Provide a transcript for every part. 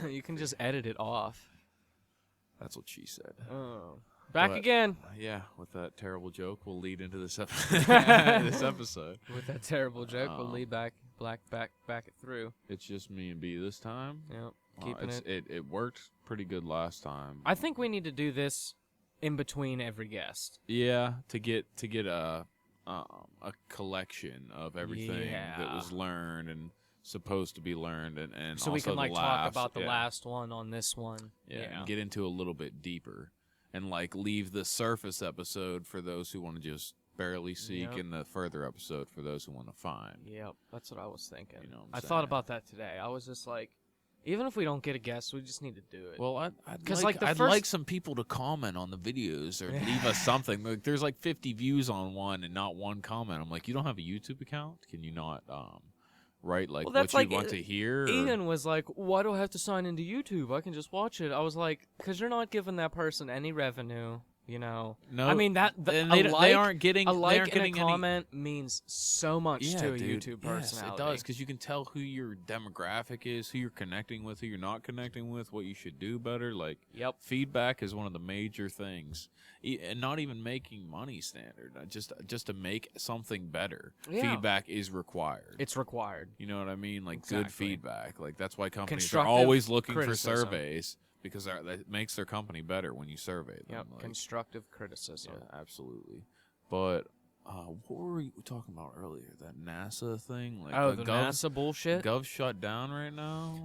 You can just edit it off. That's what she said. Oh. Back But, again. Yeah, with that terrible joke, we'll lead into this episode. With that terrible joke, we'll lead back it through. It's just me and B this time. Yep, keeping It worked pretty good last time. I think we need to do this in between every guest. Yeah, to get a collection of everything that was learned and supposed to be learned, and so also we can the talk about the last one on this one. Yeah, and get into a little bit deeper, and leave the surface episode for those who want to just barely seek, and the further episode for those who want to find. Yep, that's what I was thinking. You know what I'm I saying? thought about that today. I was just like, even if we don't get a guest, we just need to do it. Well, I'd like some people to comment on the videos or leave us something. Like, there's 50 views on one and not one comment. I'm like, you don't have a YouTube account? Can you not write what you want to hear? Ian was like, why do I have to sign into YouTube? I can just watch it. I was like, because you're not giving that person any revenue. You know, no. I mean they aren't getting a like and a comment means so much to a YouTube personality. Yes, it does, because you can tell who your demographic is, who you're connecting with, who you're not connecting with, what you should do better. Feedback is one of the major things, and not even making money standard. Just to make something better, feedback is required. It's required. You know what I mean? Exactly. Good feedback. That's why companies are always looking for surveys. Because that makes their company better when you survey them. Yep, constructive criticism. Yeah, absolutely. But what were we talking about earlier? That NASA thing? The NASA bullshit? Gov shut down right now?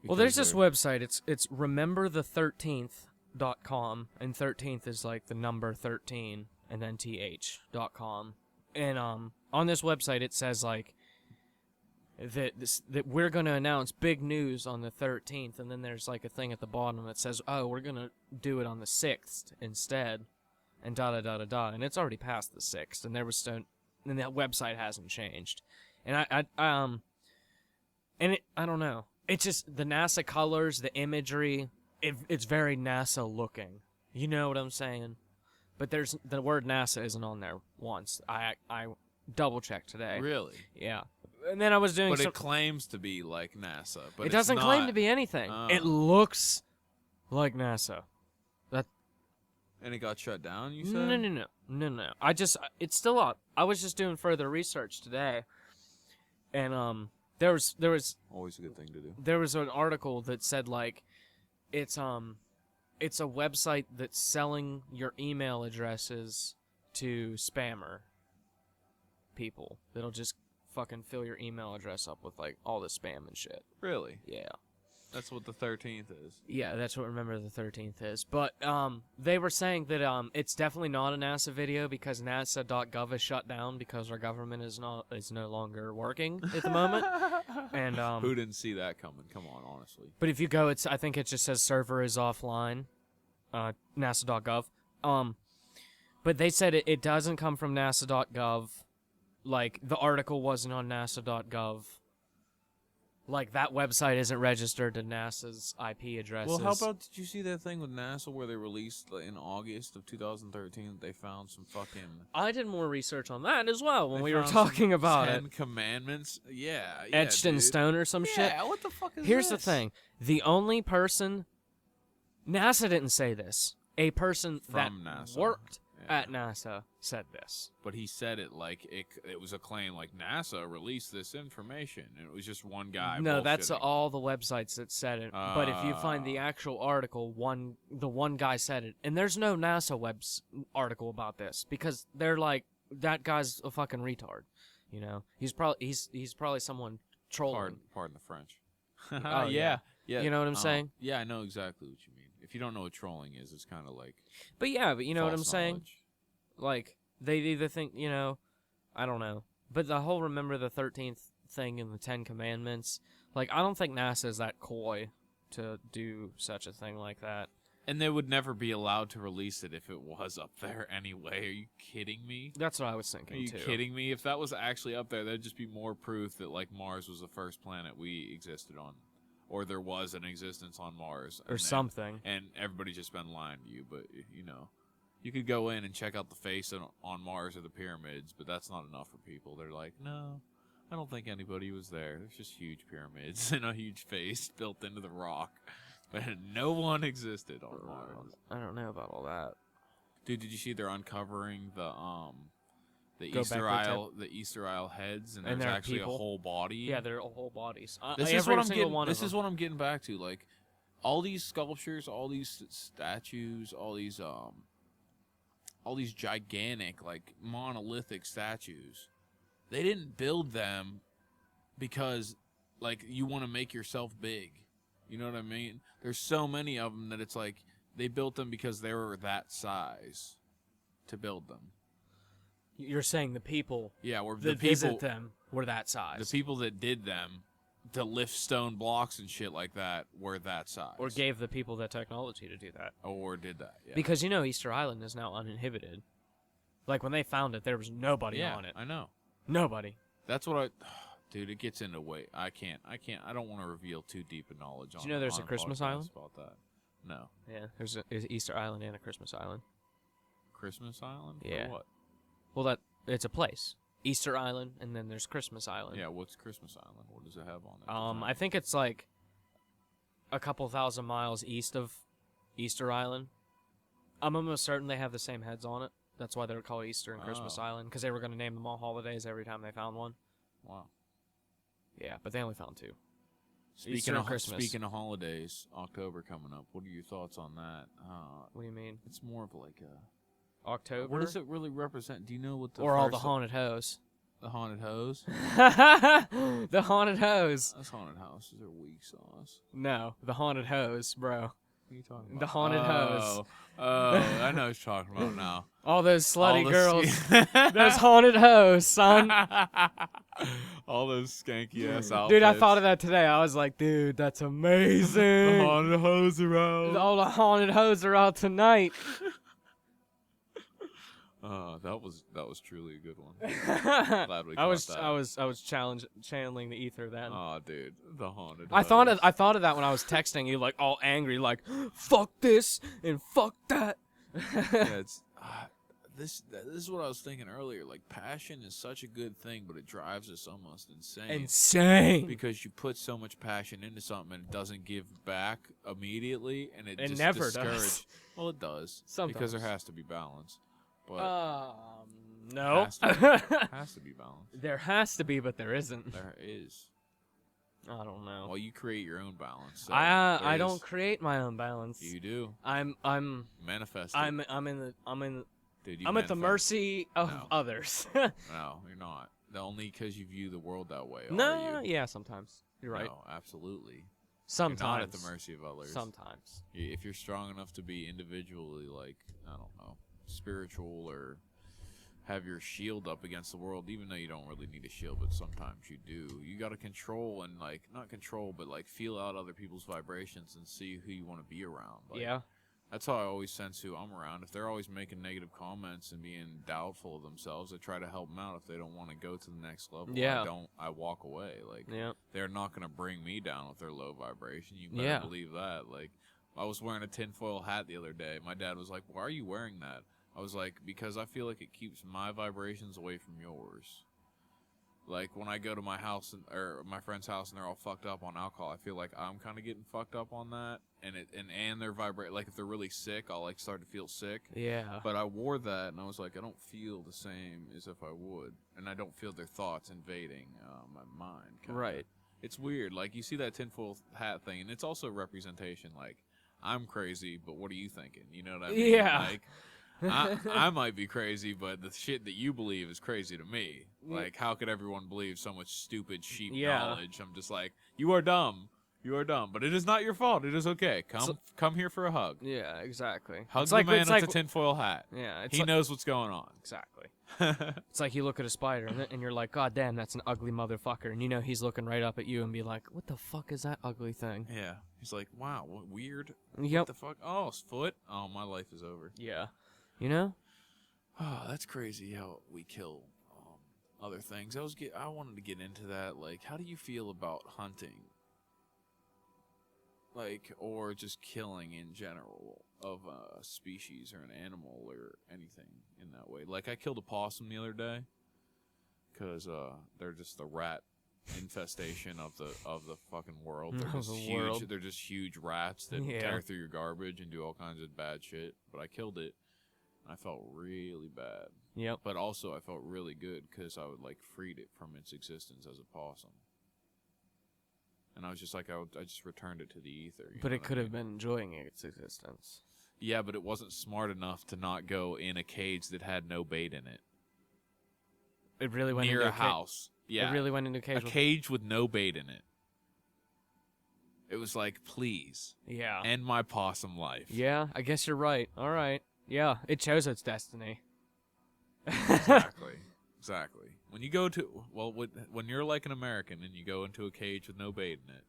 Well, there's this website. It's rememberthe13th.com, and 13th is the number 13, and then th.com. And on this website, it says, that we're going to announce big news on the 13th, and then there's a thing at the bottom that says, oh, we're going to do it on the 6th instead, and da-da-da-da-da, and it's already past the 6th, and and that website hasn't changed. And I don't know. It's just the NASA colors, the imagery, it's very NASA looking. You know what I'm saying? But the word NASA isn't on there once. I double-checked today. Really? Yeah. And then I was doing. But it claims to be like NASA, but it doesn't claim to be anything. It looks like NASA. And it got shut down. You said? No. It's still up. I was just doing further research today, and there was always a good thing to do. There was an article that said it's a website that's selling your email addresses to spammer people. That'll just fucking fill your email address up with all the spam and shit. Really? Yeah. That's what the 13th is. Yeah, that's what Remember the 13th is. But they were saying that it's definitely not a NASA video because NASA.gov is shut down because our government is no longer working at the moment. And who didn't see that coming? Come on, honestly. But if you go, I think it just says server is offline. NASA.gov. But they said it doesn't come from NASA.gov. The article wasn't on NASA.gov. That website isn't registered to NASA's IP addresses. Well, how about, did you see that thing with NASA where they released in August of 2013 they found some fucking... I did more research on that as well when we were talking about it. 10 Commandments? Yeah. Etched in stone or some shit? Yeah, what the fuck is Here's the thing. The only person... NASA didn't say this. A person from that NASA. Worked at NASA said this. But he said it it was a claim NASA released this information. And it was just one guy No, that's all the websites that said it. But if you find the actual article, the one guy said it. And there's no NASA article about this because they're that guy's a fucking retard. You know? He's probably someone trolling. Pardon the French. Oh, yeah. You know what I'm saying? Yeah, I know exactly what you mean. If you don't know what trolling is, it's kind of But you know what I'm saying? knowledge. They either think, I don't know. But the whole Remember the 13th thing and the 10 Commandments, I don't think NASA is that coy to do such a thing like that. And they would never be allowed to release it if it was up there anyway. Are you kidding me? That's what I was thinking, too. Are you kidding me? If that was actually up there, there'd just be more proof that, Mars was the first planet we existed on. Or there was an existence on Mars. Or something. And everybody's just been lying to you. But, you could go in and check out the face on Mars or the pyramids, but that's not enough for people. They're like, no, I don't think anybody was there. There's just huge pyramids and a huge face built into the rock. But no one existed on Mars. I don't know about all that. Dude, did you see they're uncovering the Go Easter back to Isle, the Easter Isle heads, and And there's there are actually people? a whole body. Yeah, they're whole bodies. This is every what I'm single getting. one This of is what I'm getting back to. Like, all these sculptures, all these statues, all these gigantic, like, monolithic statues. They didn't build them because, like, you want to make yourself big. You know what I mean? There's so many of them that it's like they built them because they were that size to build them. You're saying the people Yeah, that visit them were that size. the people that did them to lift stone blocks and shit like that were that size. Or gave the people the technology to do that. Or did that, yeah. Because, Easter Island is now uninhibited. Like, when they found it, there was nobody on it. I know. Nobody. That's what dude, it gets into weight. I don't want to reveal too deep a knowledge on. Do you know there's on a Christmas podcast Island? About that. No. Yeah, there's an Easter Island and a Christmas Island. Christmas Island? Yeah. For what? Well, it's a place. Easter Island, and then there's Christmas Island. Yeah, what's Christmas Island? What does it have on it? I think it's like a couple thousand miles east of Easter Island. I'm almost certain they have the same heads on it. That's why they're called Easter and Christmas Oh. Island, because they were going to name them all holidays every time they found one. Wow. Yeah, but they only found two. Speaking Easter and Christmas. Speaking of holidays, October coming up. What are your thoughts on that? What do you mean? It's more of like a. October? What does it really represent? Do you know what the Or all the first- haunted hoes? the haunted hose? The haunted hose. Those haunted houses are weak sauce. No, the haunted hose, bro. What are you talking about? The haunted hose. Oh, I know what you're talking about now. All those slutty All the girls. Those haunted hoes, son. All those skanky ass outfits. Dude, I thought of that today. I was like, dude, that's amazing. The haunted hose are out. All the haunted hoes are out tonight. That was truly a good one. Glad we caught that. I was channeling the ether then. Oh, dude, the haunted. I thought hose. of that when I was texting you, like all angry, like fuck this and fuck that. Yeah, it's this is what I was thinking earlier. Like, passion is such a good thing, but it drives us almost insane. Insane. Because you put so much passion into something and it doesn't give back immediately, and it just never discourages. does. Well, it does. Sometimes. Because there has to be balance. But no. has to be balance. There has to be, but there isn't. There is. I don't know. Well, you create your own balance. So I there don't is. create my own balance. You do. I'm Manifest. I'm Dude, you I'm at the manifest. mercy of No. others. No, you're not. Only because you view the world that way. No, are you? yeah, sometimes. You're right. No, absolutely. Sometimes. You're not at the mercy of others. Sometimes. If you're strong enough to be individually, like, I don't know, spiritual, or have your shield up against the world, even though you don't really need a shield, but sometimes you do. You got to control and, like, not control, but, like, feel out other people's vibrations and see who you want to be around. Like, Yeah. That's how I always sense who I'm around. If they're always making negative comments and being doubtful of themselves, I try to help them out. If they don't want to go to the next level, Yeah. I walk away. Like, Yeah. they're not going to bring me down with their low vibration. You better Yeah. believe that. Like, I was wearing a tinfoil hat the other day. My dad was like, "Why are you wearing that?" I was like, "Because I feel like it keeps my vibrations away from yours." Like, when I go to my house or my friend's house and they're all fucked up on alcohol, I feel like I'm kind of getting fucked up on that, and they're like, if they're really sick, I'll like start to feel sick. Yeah. But I wore that and I was like, I don't feel the same as if I would, and I don't feel their thoughts invading my mind. Kinda. Right. It's weird. Like, you see that tinfoil hat thing, and it's also representation. Like, I'm crazy, but what are you thinking? You know what I mean? Yeah. Like, I might be crazy, but the shit that you believe is crazy to me. Like, how could everyone believe so much stupid sheep knowledge? I'm just like, you are dumb. You are dumb, but it is not your fault. It is okay. Come here for a hug. Yeah, exactly. Hug It's the like- man it's with like- the tinfoil hat. Yeah, it's He like, knows what's going on. exactly. It's like you look at a spider and you're like, God damn, that's an ugly motherfucker, and you know he's looking right up at you and be like, what the fuck is that ugly thing? Yeah. He's like, wow, what weird. Yep. What the fuck? Oh, his foot? Oh, my life is over. Yeah. You know? Oh, that's crazy how we kill other things. I wanted to get into that. Like, how do you feel about hunting? Like, or just killing in general of a species or an animal or anything in that way. Like, I killed a possum the other day because they're just the rat infestation of the fucking world. They're Of just the huge. world. They're just huge rats that tear through your garbage and do all kinds of bad shit. But I killed it. I felt really bad. Yep. But also I felt really good because I would like freed it from its existence as a possum. And I was just like, I just returned it to the ether. But it could have been enjoying its existence. Yeah, but it wasn't smart enough to not go in a cage that had no bait in it. It really went near into a house. Yeah. It really went into a cage. A cage with no bait in it. It was like, please. Yeah. End my possum life. Yeah, I guess you're right. All right. Yeah, it chose its destiny. Exactly. Exactly. When you go to, well, when you're like an American and you go into a cage with no bait in it,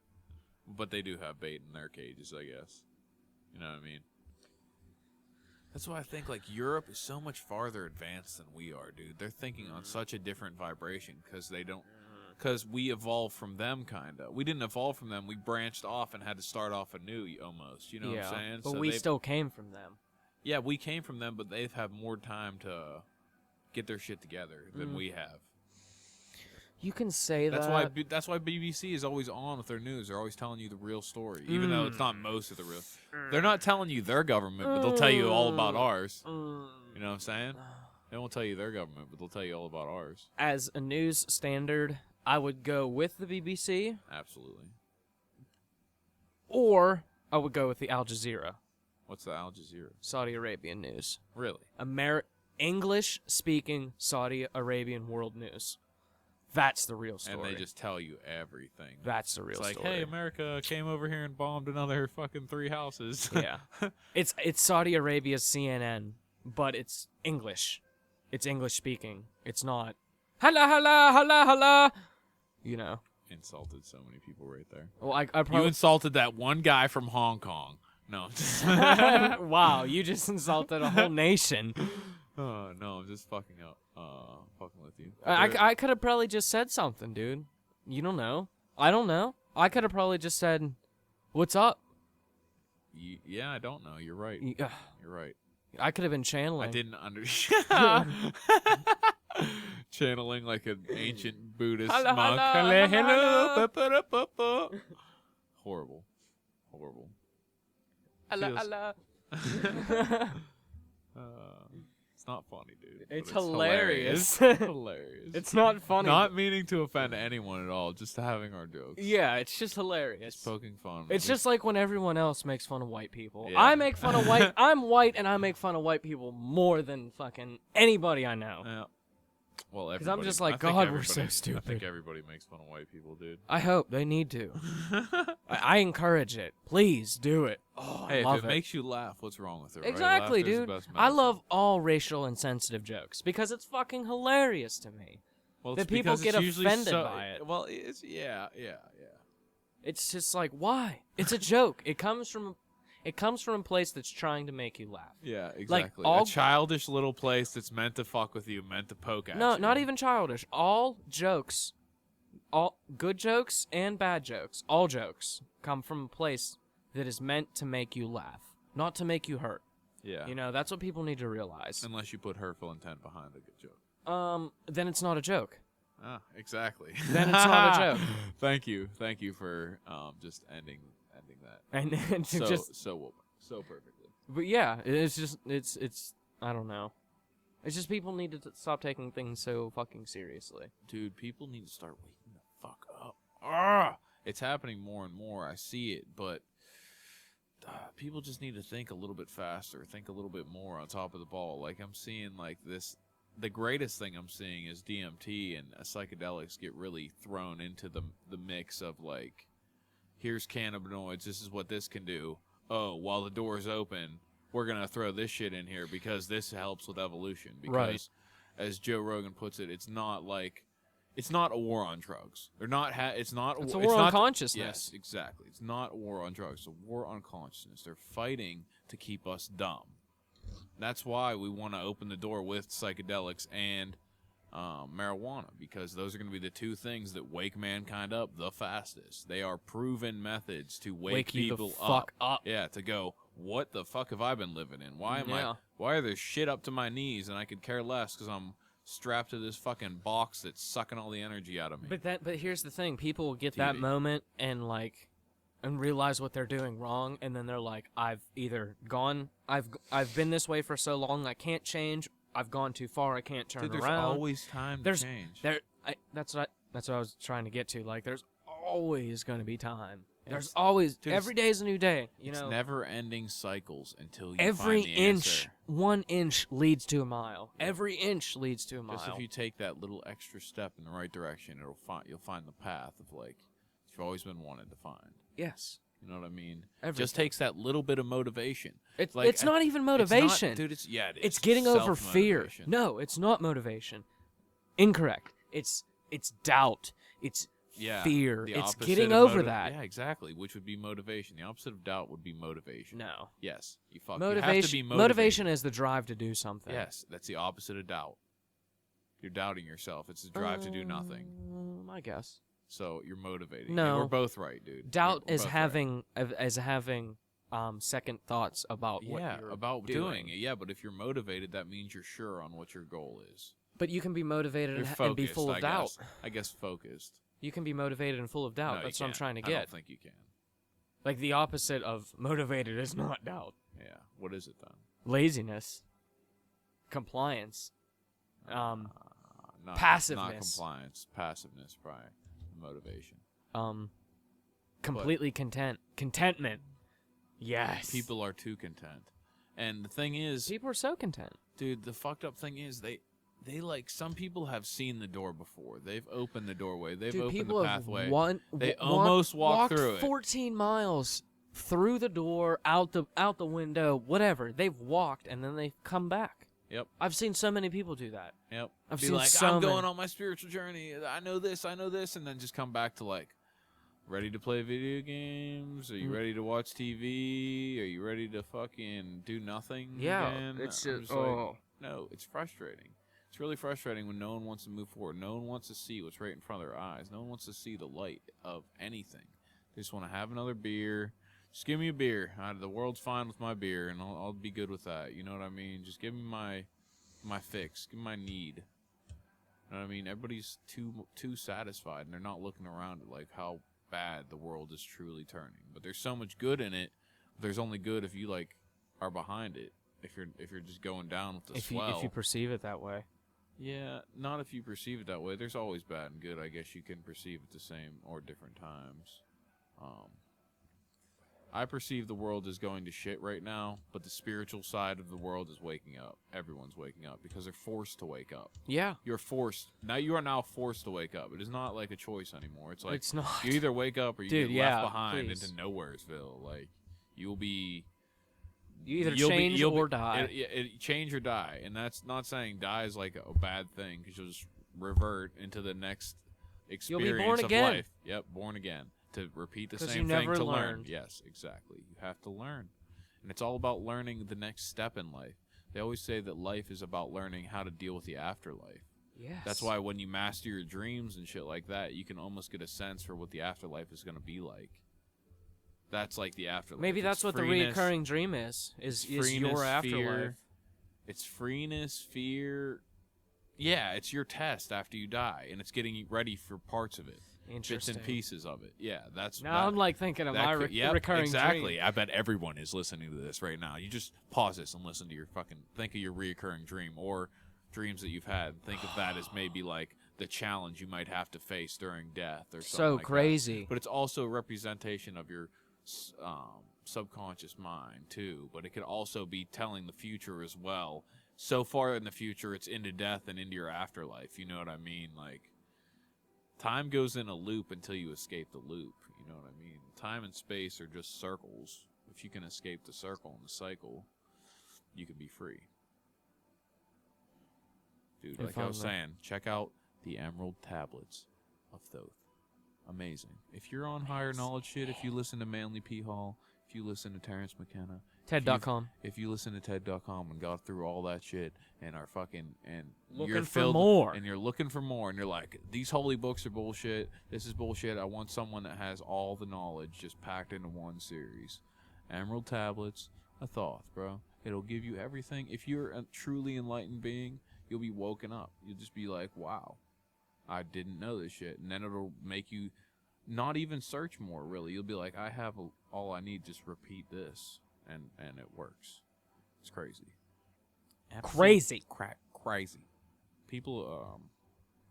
but they do have bait in their cages, I guess. You know what I mean? That's why I think, like, Europe is so much farther advanced than we are, dude. They're thinking on such a different vibration because they don't, because we evolved from them, kind of. We didn't evolve from them. We branched off and had to start off anew, almost. You know what I'm saying? But we still came from them. Yeah, we came from them, but they've had more time to get their shit together than we have. You can say that's that. That's why BBC is always on with their news. They're always telling you the real story, even though it's not most of the real. They're not telling you their government, but they'll tell you all about ours. You know what I'm saying? They won't tell you their government, but they'll tell you all about ours. As a news standard, I would go with the BBC. Absolutely. Or I would go with the Al Jazeera. What's the Al Jazeera? Saudi Arabian news. Really? English-speaking Saudi Arabian world news. That's the real story. And they just tell you everything. That's the real story. It's like, hey, America came over here and bombed another fucking 3 houses. Yeah. It's Saudi Arabia's CNN, but it's English. It's English-speaking. It's not, hala, hala, hala, hala. You know. Insulted so many people right there. Well, I probably... You insulted that one guy from Hong Kong. No. Wow, you just insulted a whole nation. Oh, no, I'm just fucking with you. I could have probably just said something, dude. You don't know. I don't know. I could have probably just said, "What's up?" Yeah, I don't know. You're right. You're right. I could have been channeling. I didn't channeling like an ancient Buddhist monk. Horrible. Allah. It's not funny, dude. It's hilarious. Hilarious. It's not funny. Not meaning to offend anyone at all, just having our jokes. Yeah, it's just hilarious. Just poking fun. It's just like when everyone else makes fun of white people. Yeah. I make fun of white. I'm white, and I make fun of white people more than fucking anybody I know. Yeah. Well, because I'm just like, God, we're so stupid. I think everybody makes fun of white people, dude. I hope they need to. I encourage it. Please do it. Oh, hey, I love if it makes you laugh, what's wrong with it? Exactly, right? dude. I love all racial and sensitive jokes because it's fucking hilarious to me. Well, that people get offended by it. Well, it's yeah. It's just like, why? It's a joke. It comes from a place that's trying to make you laugh. Yeah, exactly. Like a childish little place that's meant to fuck with you, meant to poke at you. No, not even childish. All jokes, all good jokes and bad jokes, all jokes come from a place that is meant to make you laugh, not to make you hurt. Yeah. You know, that's what people need to realize. Unless you put hurtful intent behind a good joke. Then it's not a joke. Ah, exactly. Then it's not a joke. Thank you for just ending that. And so perfectly. But yeah, it's I don't know. It's just people need to stop taking things so fucking seriously. Dude, people need to start waking the fuck up. Ah! It's happening more and more. I see it, but people just need to think a little bit faster, think a little bit more on top of the ball. Like I'm seeing like this. The greatest thing I'm seeing is DMT and psychedelics get really thrown into the mix of like, here's cannabinoids, this is what this can do. Oh, while the door's open, we're going to throw this shit in here because this helps with evolution. Because, as Joe Rogan puts it, it's not a war on drugs. It's a war on consciousness. Yes, exactly. It's not a war on drugs. It's a war on consciousness. They're fighting to keep us dumb. That's why we want to open the door with psychedelics and marijuana, because those are going to be the two things that wake mankind up the fastest. They are proven methods to wake people the fuck up. Yeah, to go, what the fuck have I been living in? Why are there shit up to my knees and I could care less because I'm strapped to this fucking box that's sucking all the energy out of me. But here's the thing: people will get that moment and realize what they're doing wrong, and then they're like, I've been this way for so long, I can't change. I've gone too far, I can't turn Dude, around. There's always time to change. That's what I was trying to get to. Like, there's always going to be time. There's always, every day is a new day. It's never-ending cycles until you every find the inch, answer. 1 inch leads to a mile. Every inch leads to a mile. Just if you take that little extra step in the right direction, you'll find the path of you've always been wanting to find. Yes. You know what I mean? Everything. Just takes that little bit of motivation. It's not even motivation. It is. It's getting over fear. No, it's not motivation. Incorrect. It's doubt. It's fear. It's getting over that. Yeah, exactly. Which would be motivation. The opposite of doubt would be motivation. No. Yes. You have to be motivated. Motivation is the drive to do something. Yes, that's the opposite of doubt. You're doubting yourself. It's the drive to do nothing. I guess. So you're motivated. No, and we're both right, dude. Doubt is having second thoughts about what you're doing it. Yeah, but if you're motivated, that means you're sure on what your goal is. But you can be motivated and be full of doubt. I guess focused. You can be motivated and full of doubt. No, that's what I'm trying to get. I don't think you can. Like, the opposite of motivated is not doubt. Yeah. What is it then? Laziness. Compliance. Passiveness. Not compliance. Passiveness, probably. Motivation. Completely contentment. Yes. People are too content. And the thing is, people are so content. Dude, the fucked up thing is they some people have seen the door before. They've opened the doorway. They've opened the pathway. They almost walked through it. 14 miles through the door, out the window, whatever. They've walked and then they've come back. Yep. I've seen so many people do that. Yep. I've Be seen like, so I'm many. going on my spiritual journey. I know this, and then just come back to ready to play video games? Are you ready to watch TV? Are you ready to fucking do nothing? Yeah. Again? It's just no, it's frustrating. It's really frustrating when no one wants to move forward. No one wants to see what's right in front of their eyes. No one wants to see the light of anything. They just want to have another beer. Just give me a beer. The world's fine with my beer, and I'll be good with that. You know what I mean? Just give me my fix. Give me my need. You know what I mean? Everybody's too satisfied, and they're not looking around at how bad the world is truly turning. But there's so much good in it. There's only good if you are behind it. If you're just going down with the swell. If you perceive it that way. Yeah, not if you perceive it that way. There's always bad and good. I guess you can perceive it the same or different times. I perceive the world is going to shit right now, but the spiritual side of the world is waking up. Everyone's waking up because they're forced to wake up. Yeah. You're forced. Now you are now forced to wake up. It is not like a choice anymore. It's it's not. You either wake up or you get left behind into Nowheresville. You'll be... You either change or die. Change or die. And that's not saying die is a bad thing, because you'll just revert into the next experience You'll be born of again. life. Yep, born again. To repeat the same thing to learn. Yes, exactly. You have to learn. And it's all about learning the next step in life. They always say that life is about learning how to deal with the afterlife. Yes. That's why when you master your dreams and shit like that, you can almost get a sense for what the afterlife is going to be like. That's the afterlife. Maybe that's what the reoccurring dream is your afterlife. Fear. It's freeness, fear. Yeah, it's your test after you die, and it's getting you ready for parts of it. Bits and pieces of it. Yeah, that's... Now I'm thinking of my recurring exactly. dream. I bet everyone is listening to this right now. You just pause this and listen to think of your reoccurring dream or dreams that you've had. Think of that as maybe the challenge you might have to face during death or something so crazy. That. But it's also a representation of your subconscious mind too. But it could also be telling the future as well. So far in the future, it's into death and into your afterlife. You know what I mean? Time goes in a loop until you escape the loop. You know what I mean? Time and space are just circles. If you can escape the circle and the cycle, you can be free. Dude, I was saying, check out the Emerald Tablets of Thoth. Amazing. If you're on higher knowledge shit, if you listen to Manly P. Hall, if you listen to Terrence McKenna, TED.com. If you listen to TED.com and got through all that shit and are looking for more, and you're looking for more, and you're like, these holy books are bullshit. This is bullshit. I want someone that has all the knowledge just packed into one series. Emerald Tablets of Thoth, bro. It'll give you everything. If you're a truly enlightened being, You'll be woken up. You'll just be like, wow, I didn't know this shit. And then it'll make you not even search more, really. You'll be like, I have all I need. Just repeat this, and it works. It's crazy. Crazy. Crazy. People,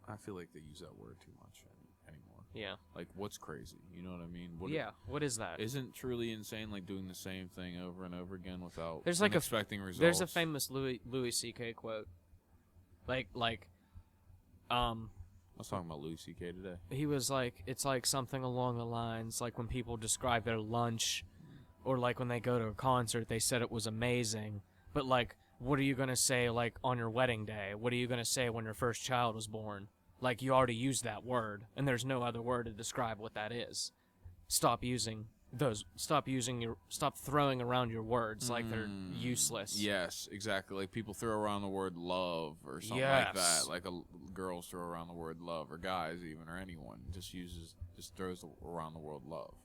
I feel like they use that word too much anymore. Yeah. Like, what's crazy? You know what I mean? What is that? Isn't truly insane, like doing the same thing over and over again without there's like expecting results? There's a famous Louis C.K. quote. I was talking about Louis C.K. today. He was like, it's like something along the lines, like when people describe their lunch, or like when they go to a concert, they said it was amazing, but like, what are you going to say, like, on your wedding day? What are you going to say when your first child was born? Like, you already used that word, and there's no other word to describe what that is. Stop throwing around your words like they're useless. Yes, exactly. Like, people throw around the word love or something like that. Like, girls throw around the word love, or guys even, or anyone just throws around the word love.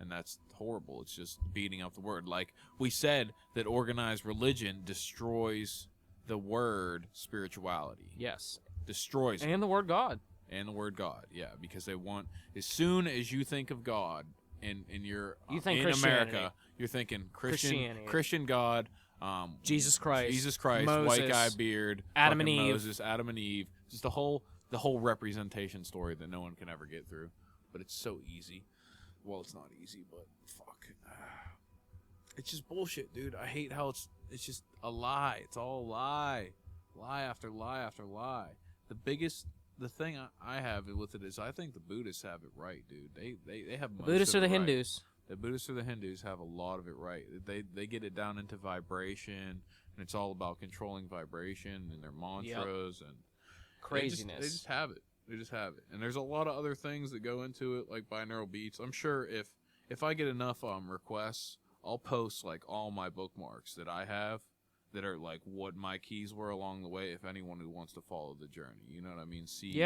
And that's horrible. It's just beating up the word. Like we said, that organized religion destroys the word spirituality. Yes. Destroys it. And the word God. And the word God, yeah. Because they want, as soon as you think of God in America, you're thinking Christian God, Jesus Christ, Moses, white guy beard, Adam and Eve. Moses, Adam and Eve. Just the whole representation story that no one can ever get through. But it's so easy. Well, it's not easy, but fuck. It's just bullshit, dude. I hate how it's just a lie. It's all a lie. Lie after lie after lie. The thing I have with it is I think the Buddhists have it right, dude. They have most Buddhists of or it the right. Hindus? The Buddhists or the Hindus have a lot of it right. They get it down into vibration, and it's all about controlling vibration and their mantras and craziness. They just have it. They just have it. And there's a lot of other things that go into it, like binaural beats. I'm sure if I get enough requests, I'll post like all my bookmarks that I have that are like what my keys were along the way, if anyone who wants to follow the journey. You know what I mean? See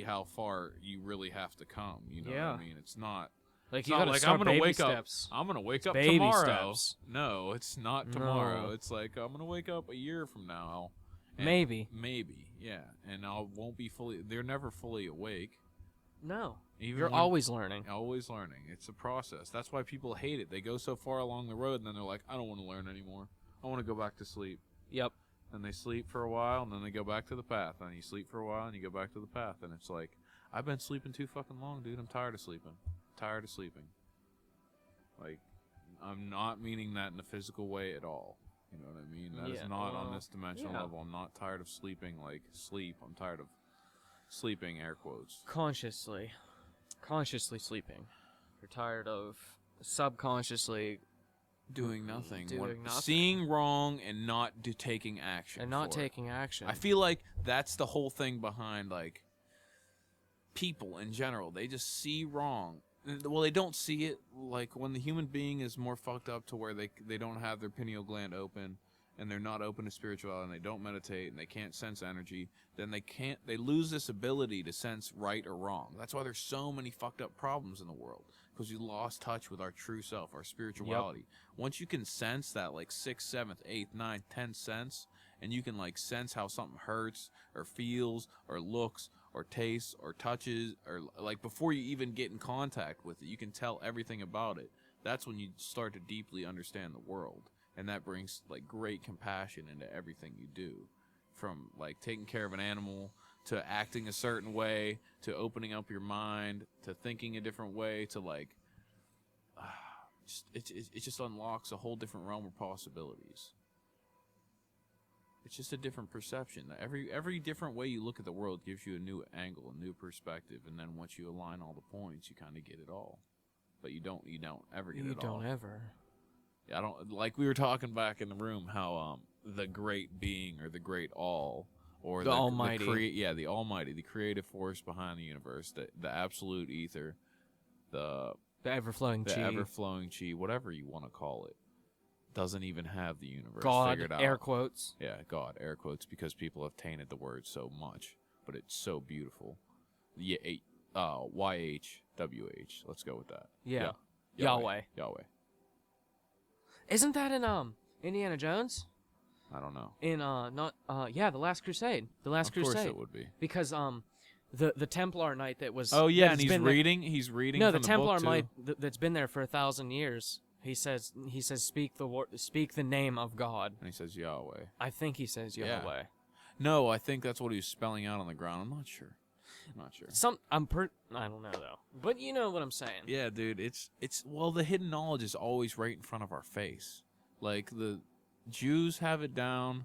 how far you really have to come. You know what I mean? It's not like, it's not like I'm gonna wake steps. up. I'm gonna wake up baby tomorrow. Steps. No, it's not tomorrow. No. It's like I'm gonna wake up a year from now. Maybe, yeah, and I won't be fully. They're never fully awake. No, You're always learning. Always learning. It's a process. That's why people hate it. They go so far along the road, and then they're like, I don't want to learn anymore. I want to go back to sleep. Yep. And they sleep for a while, and then they go back to the path. And you sleep for a while, and you go back to the path. And it's like, I've been sleeping too fucking long, dude. I'm tired of sleeping. Like, I'm not meaning that in a physical way at all. You know what I mean? That is not on this dimensional level. I'm not tired of sleeping like sleep. I'm tired of sleeping, air quotes. Consciously sleeping. You're tired of subconsciously doing nothing. Doing nothing. Seeing wrong and not taking action. And not taking action. I feel like that's the whole thing behind, like, people in general. They just see wrong. Well, they don't see it, like, when the human being is more fucked up to where they don't have their pineal gland open, and they're not open to spirituality, and they don't meditate, and they can't sense energy, then they lose this ability to sense right or wrong. That's why there's so many fucked up problems in the world, because we lost touch with our true self, our spirituality. Yep. Once you can sense that, like, 6th, 7th, 8th, 9th, 10th sense, and you can, like, sense how something hurts, or feels, or looks, or tastes, or touches, or, like, before you even get in contact with it, you can tell everything about it. That's when you start to deeply understand the world. And that brings, like, great compassion into everything you do. From, like, taking care of an animal, to acting a certain way, to opening up your mind, to thinking a different way, to, like, it just unlocks a whole different realm of possibilities. It's just a different perception. Every different way you look at the world gives you a new angle, a new perspective, and then once you align all the points, you kind of get it all. But you don't ever get it all. You don't ever. I don't, like we were talking back in the room, how the great being, or the great all, or the almighty, the almighty, the creative force behind the universe, the absolute ether, the ever-flowing chi, whatever you want to call it, doesn't even have the universe figured out. Air quotes. Yeah, God, air quotes, because people have tainted the word so much, but it's so beautiful. Yeah, YHWH. Let's go with that. Yeah. Yahweh. Isn't that in Indiana Jones? I don't know. In the Last Crusade. The Last Crusade. Of course it would be. Because the Templar Knight that was. Oh yeah, and he's reading. He's reading. No, from the Templar book Knight that's been there for 1,000 years. He says speak the name of God. And he says Yahweh. I think he says Yahweh. Yeah. No, I think that's what he was spelling out on the ground. I'm not sure. I don't know though. But you know what I'm saying. Yeah, dude. It's the hidden knowledge is always right in front of our face. Like the Jews have it down.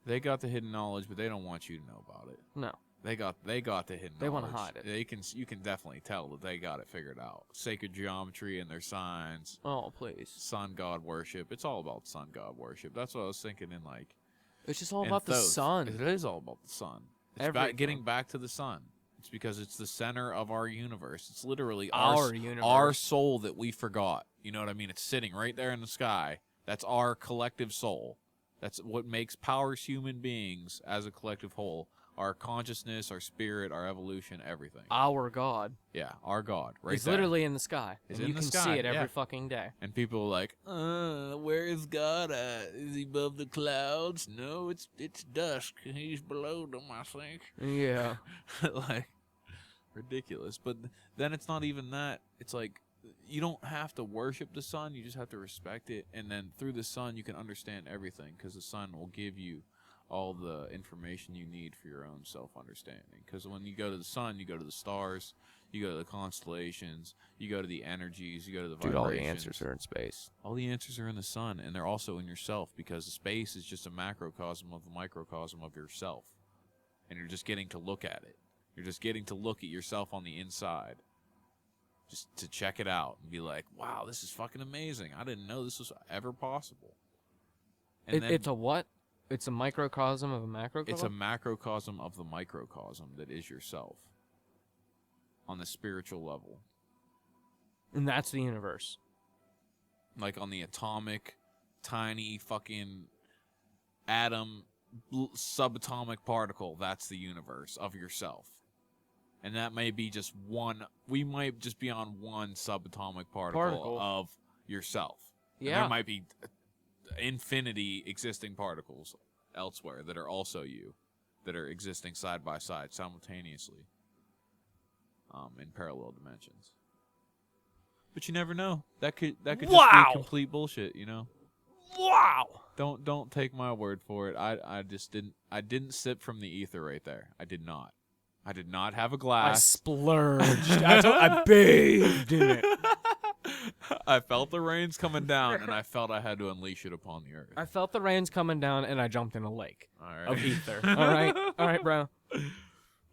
They got the hidden knowledge, but they don't want you to know about it. No. They got the hidden knowledge. They want to hide it. You can definitely tell that they got it figured out. Sacred geometry and their signs. Oh, please. Sun god worship. It's all about sun god worship. That's what I was thinking in like. It's just all about the sun. It is all about the sun. It's getting back to the sun. It's because it's the center of our universe. It's literally our universe. Our soul that we forgot. You know what I mean? It's sitting right there in the sky. That's our collective soul. That's what makes powers human beings as a collective whole. Our consciousness, our spirit, our evolution, everything. Our God. Yeah, our God. Right It's there. literally in the sky. It's and in you the can sky, see it every yeah. fucking day. And people are like, where is God at? Is he above the clouds? No, it's dusk. He's below them, I think. Yeah. Like, ridiculous. But then it's not even that. It's like, you don't have to worship the sun. You just have to respect it. And then through the sun, you can understand everything because the sun will give you all the information you need for your own self-understanding. Because when you go to the sun, you go to the stars, you go to the constellations, you go to the energies, you go to the vibrations. Dude, all the answers are in space. All the answers are in the sun, and they're also in yourself, because the space is just a macrocosm of the microcosm of yourself. And you're just getting to look at it. You're just getting to look at yourself on the inside. Just to check it out and be like, wow, this is fucking amazing. I didn't know this was ever possible. And It's a what? It's a microcosm of a macrocosm? It's a macrocosm of the microcosm that is yourself. On the spiritual level. And that's the universe. Like on the atomic, tiny fucking atom, subatomic particle, that's the universe of yourself. And that may be just one, we might just be on one subatomic particle of yourself. Yeah. And there might be infinity existing particles elsewhere that are also you, that are existing side by side simultaneously in parallel dimensions. But you never know. That could just be complete bullshit, you know. Wow. Don't take my word for it. I didn't sip from the ether right there. I did not have a glass. I splurged. I bathed in it. I felt the rains coming down, and I felt I had to unleash it upon the earth. I felt the rains coming down, and I jumped in a lake of ether. All right, bro.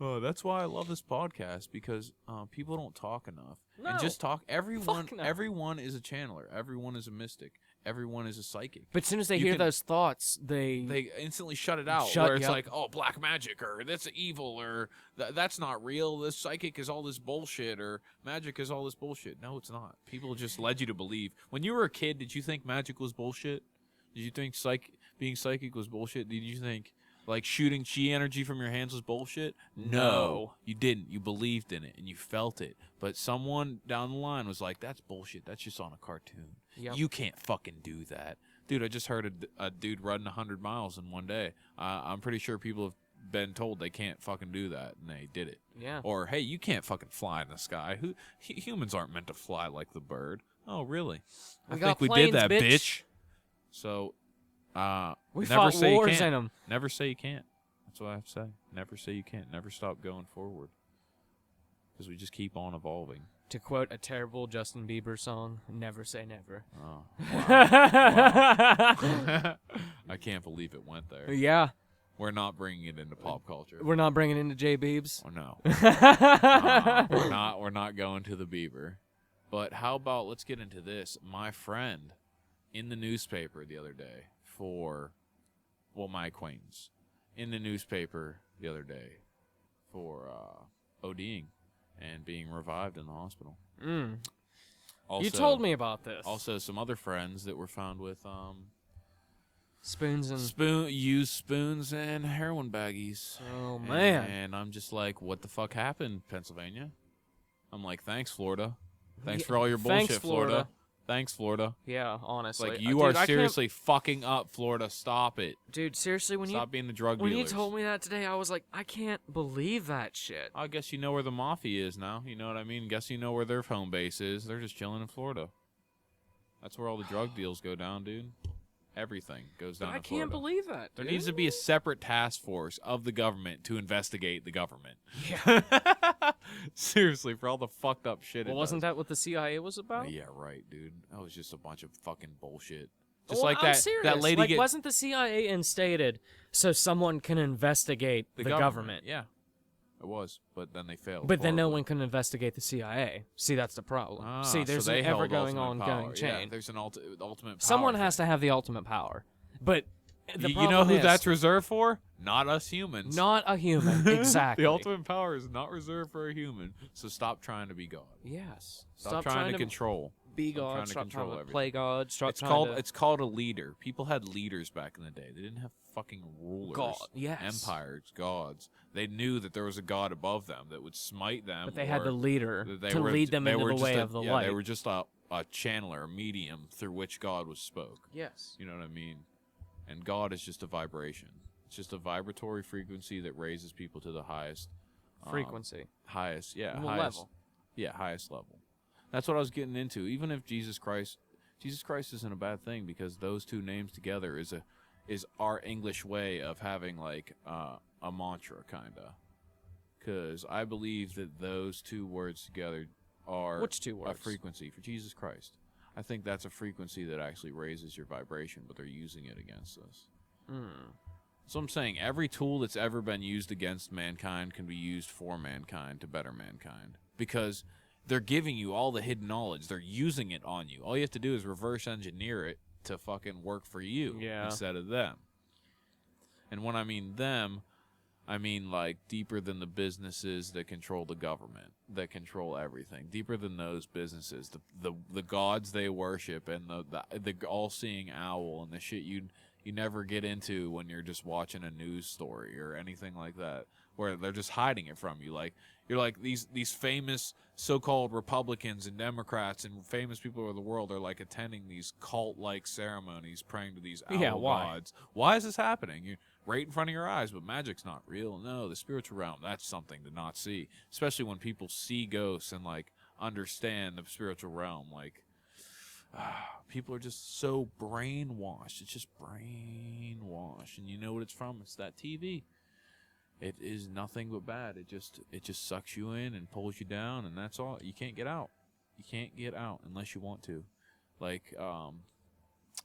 Oh, that's why I love this podcast, because people don't talk enough. No. And just talk. Everyone Fuck is a channeler. Everyone is a mystic. Everyone is a psychic. But as soon as they hear those thoughts, they instantly shut it out. Where it's like, oh, black magic, or that's evil, or that's not real. This psychic is all this bullshit, or magic is all this bullshit. No, it's not. People just led you to believe. When you were a kid, did you think magic was bullshit? Did you think being psychic was bullshit? Did you think like shooting chi energy from your hands was bullshit? No, you didn't. You believed in it and you felt it. But someone down the line was like, that's bullshit. That's just on a cartoon. Yep. You can't fucking do that. Dude, I just heard a dude running 100 miles in one day. I'm pretty sure people have been told they can't fucking do that, and they did it. Yeah. Or, hey, you can't fucking fly in the sky. Humans aren't meant to fly like the bird. Oh, really? I think we did that, bitch. So, we never fought say wars you can't. in them. Never say you can't. That's what I have to say. Never say you can't. Never stop going forward. Because we just keep on evolving. To quote a terrible Justin Bieber song, never say never. Oh, wow. I can't believe it went there. Yeah. We're not bringing it into pop culture. We're not bringing it into J Biebs. Oh, no. We're not going to the Bieber. But how about let's get into this. My friend in the newspaper the other day my acquaintance in the newspaper the other day for ODing and being revived in the hospital. Also, you told me about this. Also, some other friends that were found with used spoons and heroin baggies. Oh man! And I'm just like, what the fuck happened, Pennsylvania? I'm like, thanks, Florida. Thanks for all your bullshit, thanks, Florida. Thanks, Florida. Yeah, honestly. Like, you dude, are seriously fucking up, Florida. Stop it. Dude, seriously, Stop being the drug when dealers. you told me that today, I was like, I can't believe that shit. I guess you know where the mafia is now. You know what I mean? Guess you know where their home base is. They're just chilling in Florida. That's where all the drug deals go down, dude. Everything goes down in Florida. I can't believe that, There dude. needs to be a separate task force of the government to investigate the government. Yeah. Seriously, for all the fucked up shit. Well, wasn't that what the CIA was about? Yeah, right, dude. That was just a bunch of fucking bullshit. Just well, like I'm that. serious. That lady. Like, wasn't the CIA instated so someone can investigate the government? Yeah, it was. But then they failed. But then no one can investigate the CIA. See, that's the problem. See, there's so an ever-going ongoing chain. Yeah, there's an ultimate power. Someone has to have the ultimate power. But the you know who that's reserved for? Not us humans. Not a human, exactly. The ultimate power is not reserved for a human. So stop trying to be God. Yes. Stop trying to control. Be God. Stop trying to play God. It's called a leader. People had leaders back in the day. They didn't have fucking rulers. God. Yes. Empires, gods. They knew that there was a god above them that would smite them. But they had the leader to lead them into the way of the light. They were just a channeler, a medium through which God was spoke. Yes. You know what I mean? And God is just a vibration. It's just a vibratory frequency that raises people to the highest frequency. Highest level. Yeah, highest level. That's what I was getting into. Even if Jesus Christ isn't a bad thing, because those two names together is our English way of having like a mantra, kinda. Because I believe that those two words together are which two words? A frequency for Jesus Christ. I think that's a frequency that actually raises your vibration, but they're using it against us. So I'm saying every tool that's ever been used against mankind can be used for mankind to better mankind. Because they're giving you all the hidden knowledge. They're using it on you. All you have to do is reverse engineer it to fucking work for you instead of them. And when I mean them, I mean like deeper than the businesses that control the government, that control everything. Deeper than those businesses, the gods they worship, and the all-seeing owl, and the shit you never get into when you're just watching a news story or anything like that, where they're just hiding it from you. Like you're like these famous so-called Republicans and Democrats and famous people of the world are like attending these cult-like ceremonies, praying to these owl gods. Why is this happening? You're right in front of your eyes, but magic's not real. No, the spiritual realm, that's something to not see. Especially when people see ghosts and like understand the spiritual realm. Like people are just so brainwashed. It's just brainwashed. And you know what it's from? It's that TV. It is nothing but bad. It just sucks you in and pulls you down, and that's all. You can't get out. You can't get out unless you want to. Like,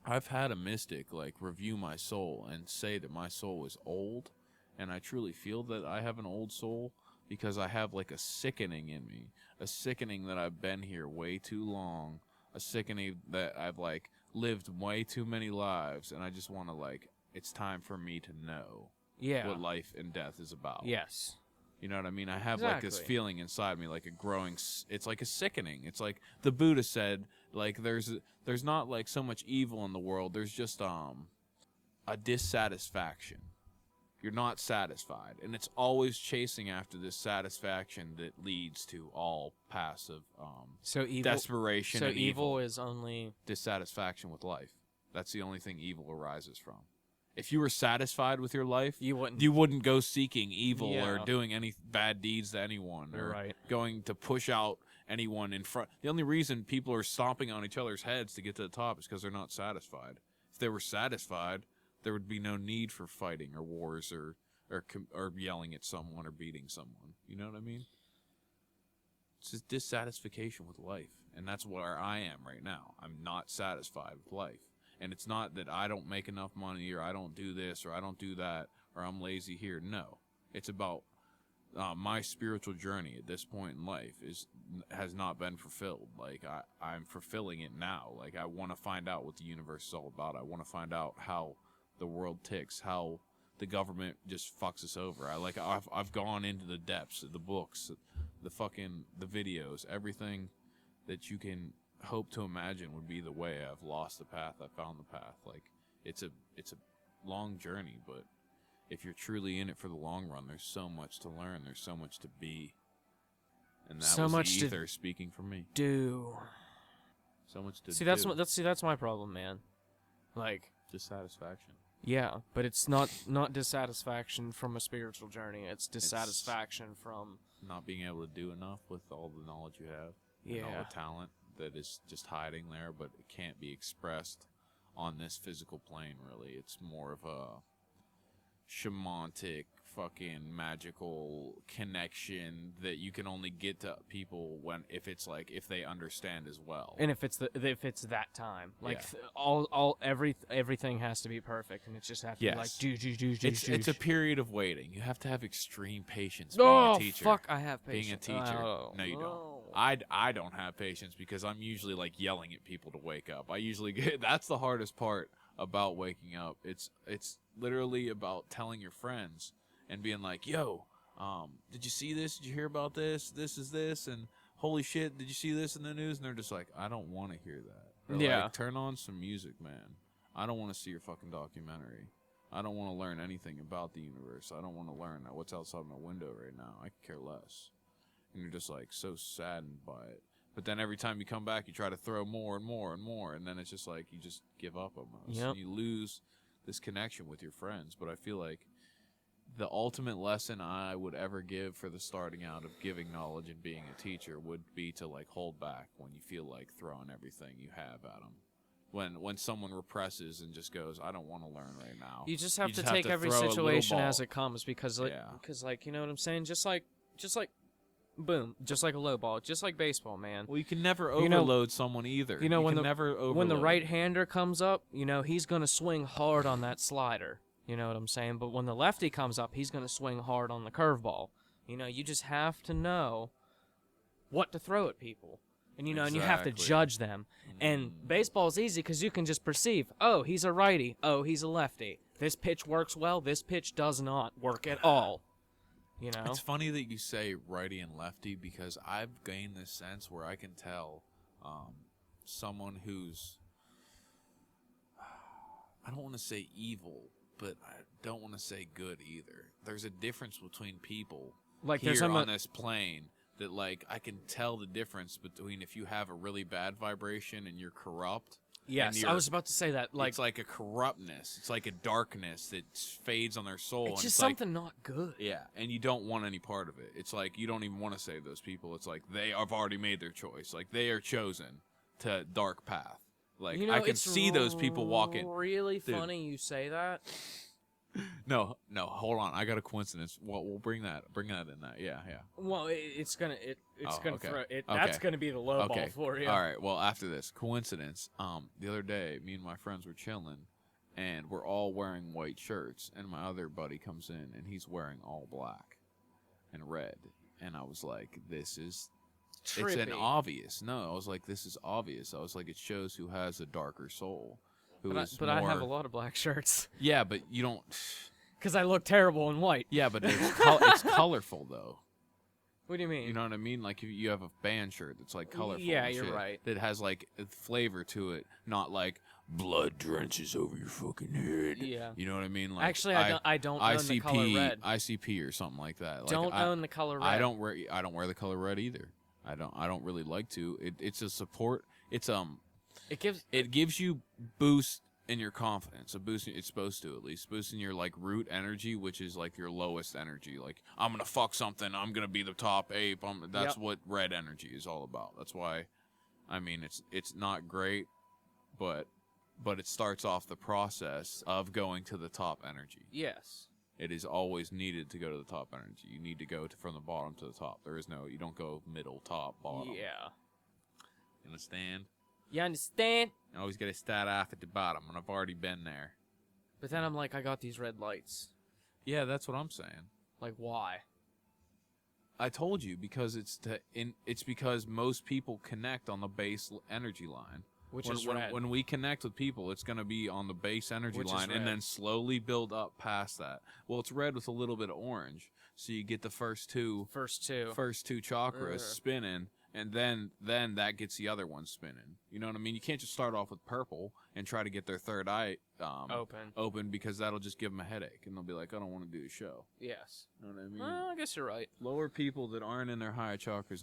I've had a mystic like review my soul and say that my soul is old, and I truly feel that I have an old soul because I have like a sickening in me, a sickening that I've been here way too long, a sickening that I've like lived way too many lives, and I just want to like, it's time for me to know. Yeah. What life and death is about. Yes. You know what I mean? I have like this feeling inside me, like a growing. It's like a sickening. It's like the Buddha said, like there's not like so much evil in the world. There's just a dissatisfaction. You're not satisfied, and it's always chasing after this satisfaction that leads to all passive desperation. So and evil is only dissatisfaction with life. That's the only thing evil arises from. If you were satisfied with your life, you wouldn't go seeking evil or doing any bad deeds to anyone or going to push out anyone in front. The only reason people are stomping on each other's heads to get to the top is because they're not satisfied. If they were satisfied, there would be no need for fighting or wars or yelling at someone or beating someone. You know what I mean? It's just dissatisfaction with life, and that's where I am right now. I'm not satisfied with life. And it's not that I don't make enough money or I don't do this or I don't do that or I'm lazy here. No. It's about my spiritual journey at this point in life has not been fulfilled. Like, I'm fulfilling it now. Like, I want to find out what the universe is all about. I want to find out how the world ticks, how the government just fucks us over. I've gone into the depths of the books, the videos, everything that you can hope to imagine would be the way. I've lost the path. I found the path. Like, it's a long journey, but if you're truly in it for the long run, there's so much to learn. There's so much to be. And that was the ether speaking for me. So much to See, do. that's my problem, man. Like, Dissatisfaction. yeah, but it's not dissatisfaction from a spiritual journey. It's dissatisfaction from Not being able to do enough with all the knowledge you have. Yeah. And all the talent that is just hiding there, but it can't be expressed on this physical plane, really. It's more of a shamanic, fucking magical connection that you can only get to people if they understand as well. And if it's that time, like Yeah. everything has to be perfect, and it just has to be like It's a period of waiting. You have to have extreme patience Oh being a teacher. fuck! I have patience. Being a teacher. Oh, No, you no. don't. I don't have patience because I'm usually like yelling at people to wake up. I usually get that's the hardest part about waking up. It's literally about telling your friends and being like, "Yo, did you see this? Did you hear about this? This is this, and holy shit, did you see this in the news?" And they're just like, "I don't want to hear that." Or Yeah. like, turn on some music, man. I don't want to see your fucking documentary. I don't want to learn anything about the universe. I don't want to learn what's outside my window right now. I could care less. And you're just like so saddened by it. But then every time you come back, you try to throw more and more and more, and then it's just like you just give up almost. Yep. And you lose this connection with your friends. But I feel like the ultimate lesson I would ever give for the starting out of giving knowledge and being a teacher would be to like hold back when you feel like throwing everything you have at them. When someone represses and just goes, I don't want to learn right now. You just have to take every situation as it comes because like you know what I'm saying? Just like boom, just like a low ball, just like baseball, man. Well, you can never overload someone either. You know, when the the right-hander comes up, you know, he's going to swing hard on that slider. You know what I'm saying? But when the lefty comes up, he's going to swing hard on the curveball. You know, you just have to know what to throw at people. And, you know, and you have to judge them. And baseball's easy because you can just perceive, oh, he's a righty. Oh, he's a lefty. This pitch works well. This pitch does not work at all. You know? It's funny that you say righty and lefty because I've gained this sense where I can tell someone who's, I don't want to say evil, but I don't want to say good either. There's a difference between people like here on this plane that, like, I can tell the difference between if you have a really bad vibration and you're corrupt. Yes, I was about to say that. Like, it's like a corruptness. It's like a darkness that fades on their soul. It's just something not good. Yeah, and you don't want any part of it. It's like you don't even want to save those people. It's like they have already made their choice. Like they are chosen to dark path. Like, you know, I can see those people walking. Really funny you say that. No, hold on. I got a coincidence. Well, we'll bring that in that. Yeah. Well, it's gonna throw it. Okay. That's gonna be the low ball for you. All right. Well, after this coincidence, the other day, me and my friends were chilling, and we're all wearing white shirts, and my other buddy comes in, and he's wearing all black and red, and I was like, this is. Trippy. It's an obvious. No, I was like, this is obvious. I was like, it shows who has a darker soul. But I have a lot of black shirts. Yeah, but you don't. Because I look terrible in white. Yeah, but it's colorful though. What do you mean? You know what I mean? Like if you have a band shirt that's like colorful. Yeah, and you're shit, right. That has like a flavor to it, not like blood drenches over your fucking head. Yeah. You know what I mean? Like actually, I don't own the color red. ICP or something like that. Like, don't own the color red. I don't wear the color red either. I don't really like to. It's a support. It gives you boost in your confidence. It's supposed to, at least boosting your like root energy, which is like your lowest energy. Like I'm gonna fuck something. I'm gonna be the top ape. That's what red energy is all about. That's why, I mean, it's not great, but it starts off the process of going to the top energy. Yes. It is always needed to go to the top energy. You need to go from the bottom to the top. You don't go middle, top, bottom. Yeah. You understand? You understand? You always got to start off at the bottom, and I've already been there. But then I'm like, I got these red lights. Yeah, that's what I'm saying. Like, why? I told you, because it's because most people connect on the base energy line. Which is red. When we connect with people, it's going to be on the base energy line and then slowly build up past that. Well, it's red with a little bit of orange, so you get the first two chakras spinning, and then that gets the other one spinning. You know what I mean? You can't just start off with purple and try to get their third eye open because that'll just give them a headache, and they'll be like, I don't want to do the show. Yes. You know what I mean? Well, I guess you're right. Lower people that aren't in their higher chakras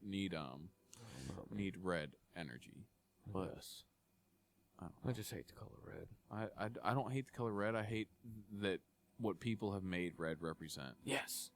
need red energy. But Yes. I I just hate the color red. I don't hate the color red. I hate that what people have made red represent. Yes.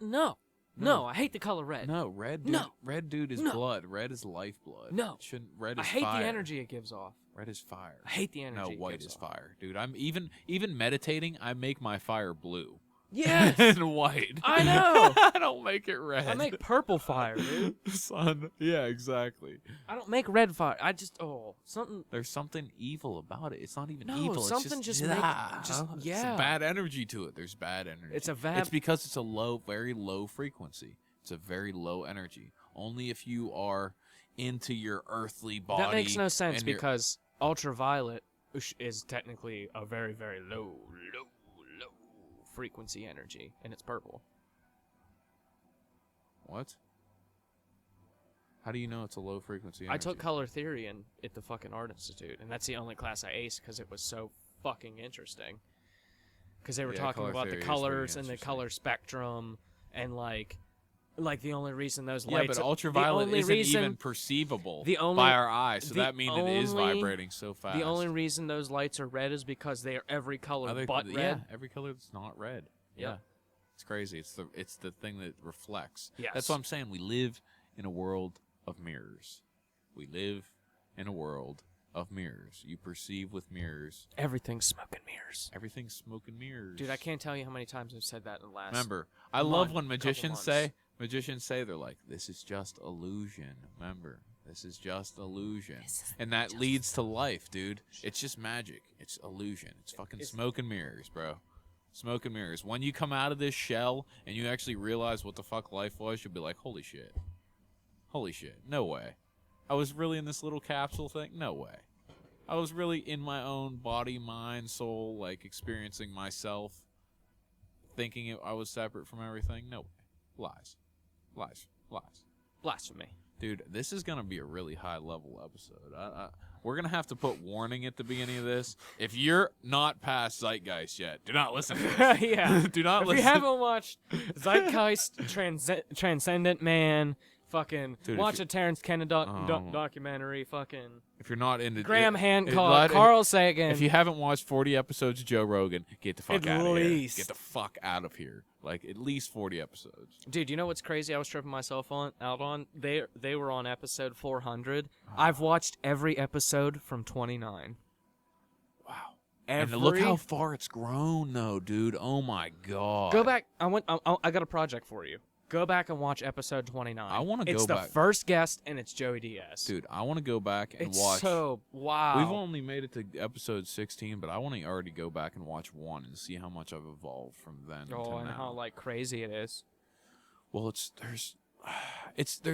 No, I hate the color red. No, red dude. No. Red dude is No. blood. Red is lifeblood. No. Shouldn't red I is hate fire. the energy it gives off. Red is fire. I hate the energy. No, it white gives is off. fire, dude. I'm even meditating. I make my fire blue. Yes. And white. I know. I don't make it red. I make purple fire, dude. Son. Yeah, exactly. I don't make red fire. I just something. There's something evil about it. It's not even No, evil. something it's just just, make- yeah. just- It's yeah. a bad energy to it. There's bad energy. It's a It's because it's a very low frequency. It's a very low energy. Only if you are into your earthly body. That makes no sense and your- because ultraviolet is technically a very, very low frequency energy, and it's purple. What? How do you know it's a low frequency energy? I took color theory at the fucking Art Institute, and that's the only class I aced because it was so fucking interesting. Because they were talking color about the theory is colors pretty and the interesting. color spectrum, and like the only reason those Yeah, lights. but ultraviolet the only isn't reason, even perceivable the only- by our eyes, so the that means it is only- vibrating so fast. The only reason those lights are red is because they are every color but red. Yeah, every color that's not red. Yep. Yeah. It's crazy. It's the thing that reflects. Yes. That's what I'm saying. We live in a world of mirrors. We live in a world of mirrors. You perceive with mirrors. Everything's smoke and mirrors. Everything's smoke and mirrors. Dude, I can't tell you how many times I've said that in the last. Remember, I love when couple magicians months. say they're like, this is just illusion. Remember, this is just illusion. And that leads to life, dude. It's just magic. It's illusion. It's fucking smoke and mirrors, bro. Smoke and mirrors. When you come out of this shell and you actually realize what the fuck life was, you'll be like, holy shit. Holy shit. No way. I was really in this little capsule thing? No way. I was really in my own body, mind, soul, like experiencing myself, thinking I was separate from everything? No way. Lies. Lies. Lies. Blasphemy. Dude, this is going to be a really high-level episode. We're going to have to put warning at the beginning of this. If you're not past Zeitgeist yet, do not listen to this. Yeah. Do not If listen. you haven't watched Zeitgeist, Transcendent Man, fucking Dude, watch a Terrence Kennan Oh. documentary, fucking If you're not into Graham Hancock, Carl Sagan. If you haven't watched 40 episodes of Joe Rogan, get the fuck At out of here. least. Get the fuck out of here. Like, at least 40 episodes. Dude, you know what's crazy? I was tripping myself out on. They were on episode 400. I've watched every episode from 29. Wow. Every. And look how far it's grown, though, dude. Oh, my God. Go back. I got a project for you. Go back and watch episode 29. I wanna go It's back. the first guest, and it's Joey Diaz. Dude, I want to go back and it's watch. so wow. We've only made it to episode 16, but I want to already go back and watch 1 and see how much I've evolved from then to and now. how like crazy it is. Well, there's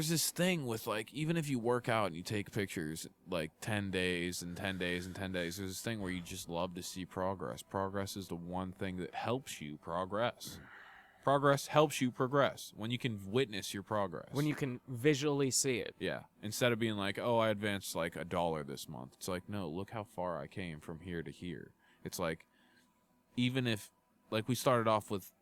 this thing with like, even if you work out and you take pictures like 10 days and 10 days and 10 days, there's this thing where you just love to see progress. Progress is the one thing that helps you progress. Progress helps you progress when you can witness your progress. When you can visually see it. Yeah. Instead of being like, oh, I advanced like $1 this month. It's like, no, look how far I came from here to here. It's like, even if, like, we started off with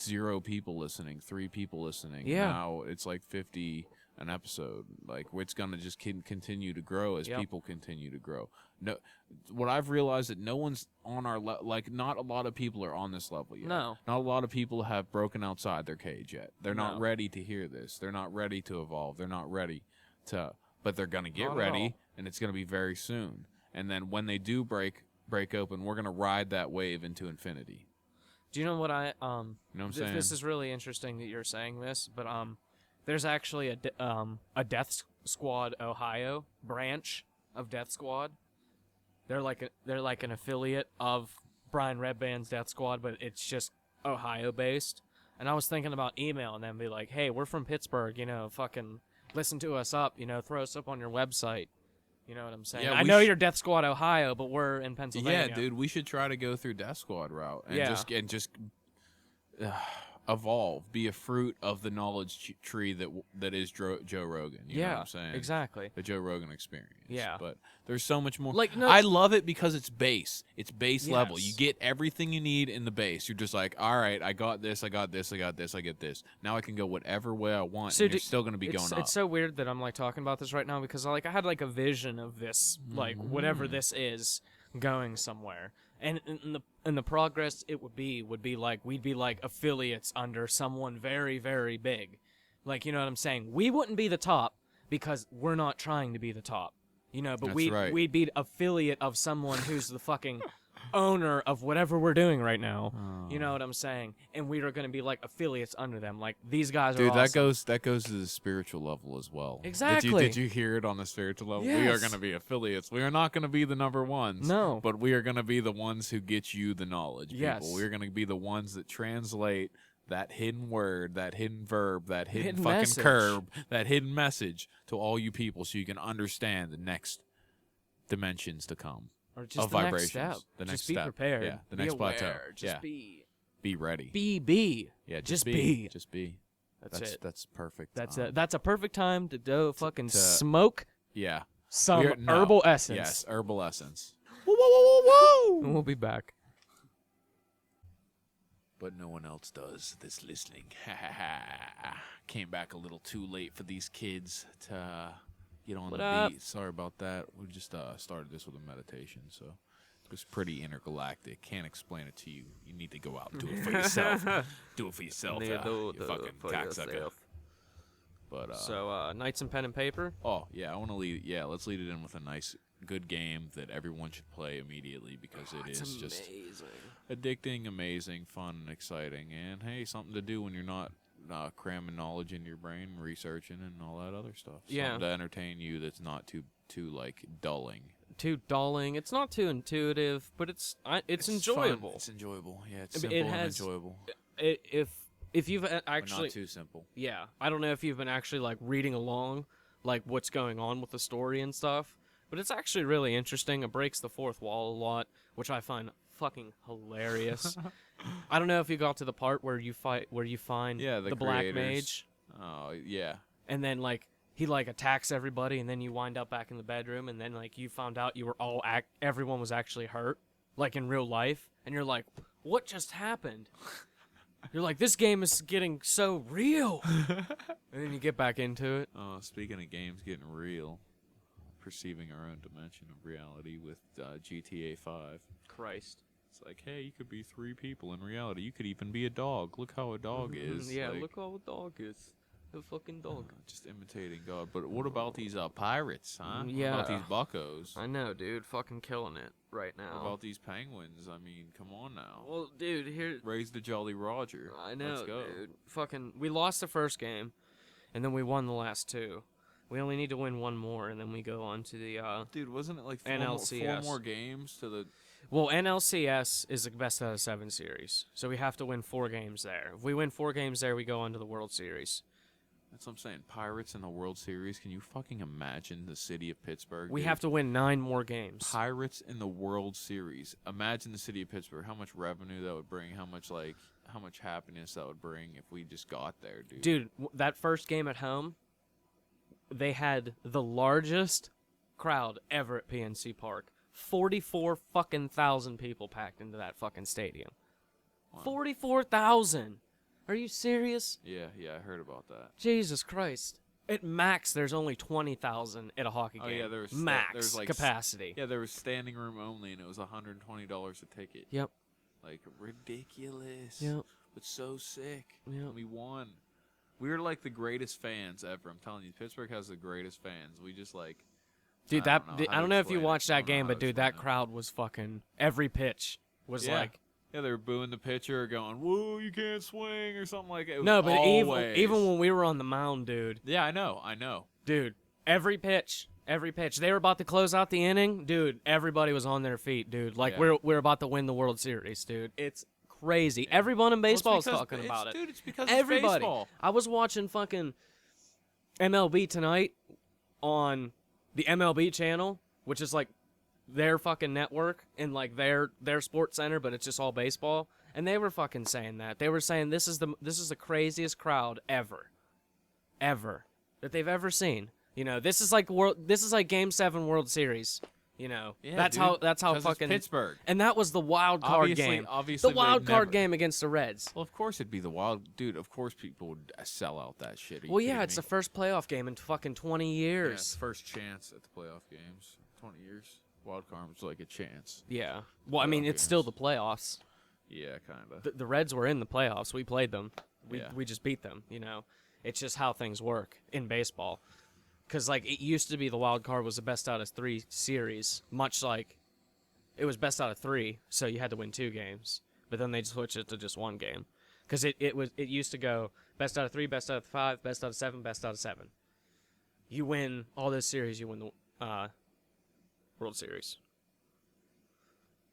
0 people listening, 3 people listening. Yeah. Now it's like 50 an episode. Like, it's going to just continue to grow as Yep. people continue to grow. No, what I've realized that no one's on our like, not a lot of people are on this level yet. No. Not a lot of people have broken outside their cage yet. They're not No. ready to hear this. They're not ready to evolve. They're not ready to, but they're going to get Not at ready, all. and it's going to be very soon. And then when they do break open, we're going to ride that wave into infinity. Do you know what I You know what I'm saying? This is really interesting that you're saying this, but there's actually a Death Squad Ohio branch of Death Squad. They're like an affiliate of Brian Redband's Death Squad, but it's just Ohio based. And I was thinking about emailing them, be like, hey, we're from Pittsburgh, fucking listen to us up, throw us up on your website. You know what I'm saying? Yeah, I know you're Death Squad Ohio, but we're in Pennsylvania. Yeah, dude, we should try to go through Death Squad route and Yeah. just evolve, be a fruit of the knowledge tree that is Joe Rogan. You know what I'm saying? Exactly. The Joe Rogan experience. Yeah. But there's so much more. Like, no, I love it because it's base. It's base level. You Yes. get everything you need in the base. You're just like, all right, I got this, I got this, I got this, I get this. Now I can go whatever way I want, So and you're still going to be going up. It's so weird that I'm like talking about this right now because I had like a vision of this, like whatever this is, going somewhere. And in the progress it would be like we'd be like affiliates under someone very, very big. Like, you know what I'm saying? We wouldn't be the top because we're not trying to be the top. You know, but we'd be affiliate of someone who's the fucking owner of whatever we're doing right now. Oh. You know what I'm saying? And we are going to be like affiliates under them. Like, these guys are awesome. that goes to the spiritual level as well. Exactly. Did you hear it on the spiritual level? Yes. We are going to be affiliates. We are not going to be the number ones. No. But we are going to be the ones who get you the knowledge, people. Yes. We're going to be the ones that translate that hidden word, that hidden verb, that hidden fucking message. curb, that hidden message to all you people so you can understand the next dimensions to come. Or just of the vibrations. next step. The next just be step. prepared. Yeah, the be next aware. plateau. Just Yeah. be ready. Be. Yeah, just be. Just be. That's it. That's perfect. That's a perfect time to go fucking smoke yeah. some herbal essence. Yes, herbal essence. Woo, woo, woo, woo, woo. And we'll be back. But no one else does this listening. Came back a little too late for these kids to get on the beat. Sorry about that. We just started this with a meditation, so it was pretty intergalactic. Can't explain it to you. You need to go out and do it for yourself. Do it for yourself, you fucking cocksucker. But so Knights and Pen and Paper. Oh yeah, I want to lead. Yeah, let's lead it in with a nice, good game that everyone should play immediately because it is just addicting, amazing, fun, and exciting. And hey, something to do when you're not cramming knowledge in your brain, researching, and all that other stuff. Something to entertain you that's not too like dulling. Too dulling. It's not too intuitive, but it's enjoyable. Fun. It's enjoyable. Yeah, it's simple and enjoyable. If you've actually but not too simple. Yeah, I don't know if you've been actually like reading along, like what's going on with the story and stuff, but it's actually really interesting. It breaks the fourth wall a lot, which I find fucking hilarious. I don't know if you got to the part where you find the black mage. Oh yeah. And then like he like attacks everybody, and then you wind up back in the bedroom, and then like you found out you were everyone was actually hurt, like in real life, and you're like, what just happened? You're like, this game is getting so real. And then you get back into it. Oh, speaking of games getting real, perceiving our own dimension of reality with GTA 5. Christ. It's like, hey, you could be 3 people in reality. You could even be a dog. Look how a dog is. Yeah, like, look how a dog is. A fucking dog. Just imitating God. But what about these pirates, huh? Yeah. What about these buccos? I know, dude. Fucking killing it right now. What about these penguins? I mean, come on now. Well, dude, here... Raise the Jolly Roger. I know, Let's go. dude. Fucking... We lost the first game, and then we won the last 2. We only need to win 1 more, and then we go on to the, Dude, wasn't it like 4 more games to the... Well, NLCS is the best out of 7 series, so we have to win 4 games there. If we win 4 games there, we go on to the World Series. That's what I'm saying. Pirates in the World Series. Can you fucking imagine the city of Pittsburgh? We have to win 9 more games. Pirates in the World Series. Imagine the city of Pittsburgh. How much revenue that would bring. How much happiness that would bring if we just got there, dude. Dude, that first game at home, they had the largest crowd ever at PNC Park. 44 fucking thousand people packed into that fucking stadium. Wow. 44,000. Are you serious? Yeah, I heard about that. Jesus Christ. At max, there's only 20,000 at a hockey game. Oh, yeah, there's max like capacity. Yeah, there was standing room only, and it was $120 a ticket. Yep. Like, ridiculous. Yep. But so sick. Yep. We won. We were like the greatest fans ever. I'm telling you, Pittsburgh has the greatest fans. We just like... Dude, I don't know if you watched that game, but dude, that crowd was fucking... Every pitch was like... Yeah, they were booing the pitcher, going, "Whoa, you can't swing," or something like that. No, but even when we were on the mound, dude. Yeah, I know. Dude, every pitch. They were about to close out the inning, dude. Everybody was on their feet, dude. Like we're about to win the World Series, dude. It's crazy. Yeah. Everyone in baseball is talking about it. Dude, it's because everybody. It's baseball. I was watching fucking MLB tonight on the MLB channel, which is like their fucking network and like their sports center, but it's just all baseball. And they were fucking saying that. They were saying this is the craziest crowd ever that they've ever seen. You know, this is like Game 7 World Series. You know, Yeah, that's dude, how 'cause fucking it's Pittsburgh. And that was the wild card game. Obviously, the wild they've card never- game against the Reds. Well, of course it'd be the wild dude. Of course people would sell out that shit. Well, yeah, it's the first playoff game in fucking 20 years. first chance at the playoff games. 20 years. Wild card was like a chance. Yeah. Well, I mean, it's still the playoffs. Yeah, kind of. The Reds were in the playoffs. We played them. Yeah. We just beat them. You know, it's just how things work in baseball. Because, like, it used to be the wild card was the best out of 3 series, much like it was best out of 3, so you had to win 2 games. But then they switched it to just 1 game. Because it used to go best out of 3, best out of 5, best out of 7, best out of 7. You win all those series, you win the World Series.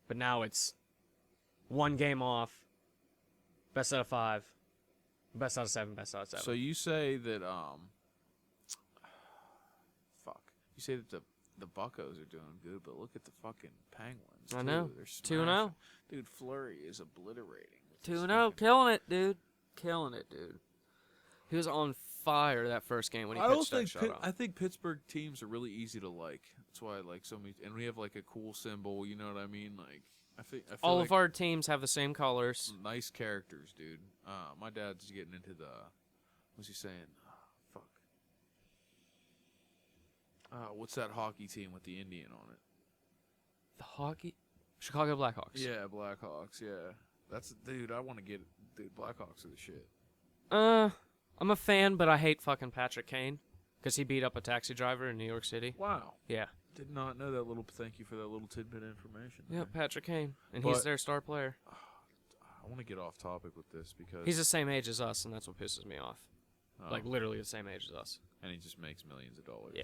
But now it's 1 game off, best out of 5, best out of 7, best out of 7. So you say that you say that the Buccos are doing good, but look at the fucking Penguins. I know. They're 2-0. Dude, Fleury is obliterating. 2-0, killing it, dude. Killing it, dude. He was on fire that first game when he pitched that shutout. I think Pittsburgh teams are really easy to like. That's why I like so many. And we have like a cool symbol. You know what I mean? Like I feel all like of our teams have the same colors. nice characters, dude. My dad's getting into the. What's he saying? Fuck. What's that hockey team with the Indian on it? The hockey, Chicago Blackhawks. Yeah, Blackhawks. Yeah, that's dude. I want to get dude. Blackhawks are the shit. I'm a fan, but I hate fucking Patrick Kane because he beat up a taxi driver in New York City. Wow. Yeah. Did not know that little. Thank you for that little tidbit of information. Yeah, Patrick Kane, and But- he's their star player. I want to get off topic with this because He's the same age as us, and that's what pisses me off. Oh, Like literally the same age as us. and he just makes millions of dollars. Yeah.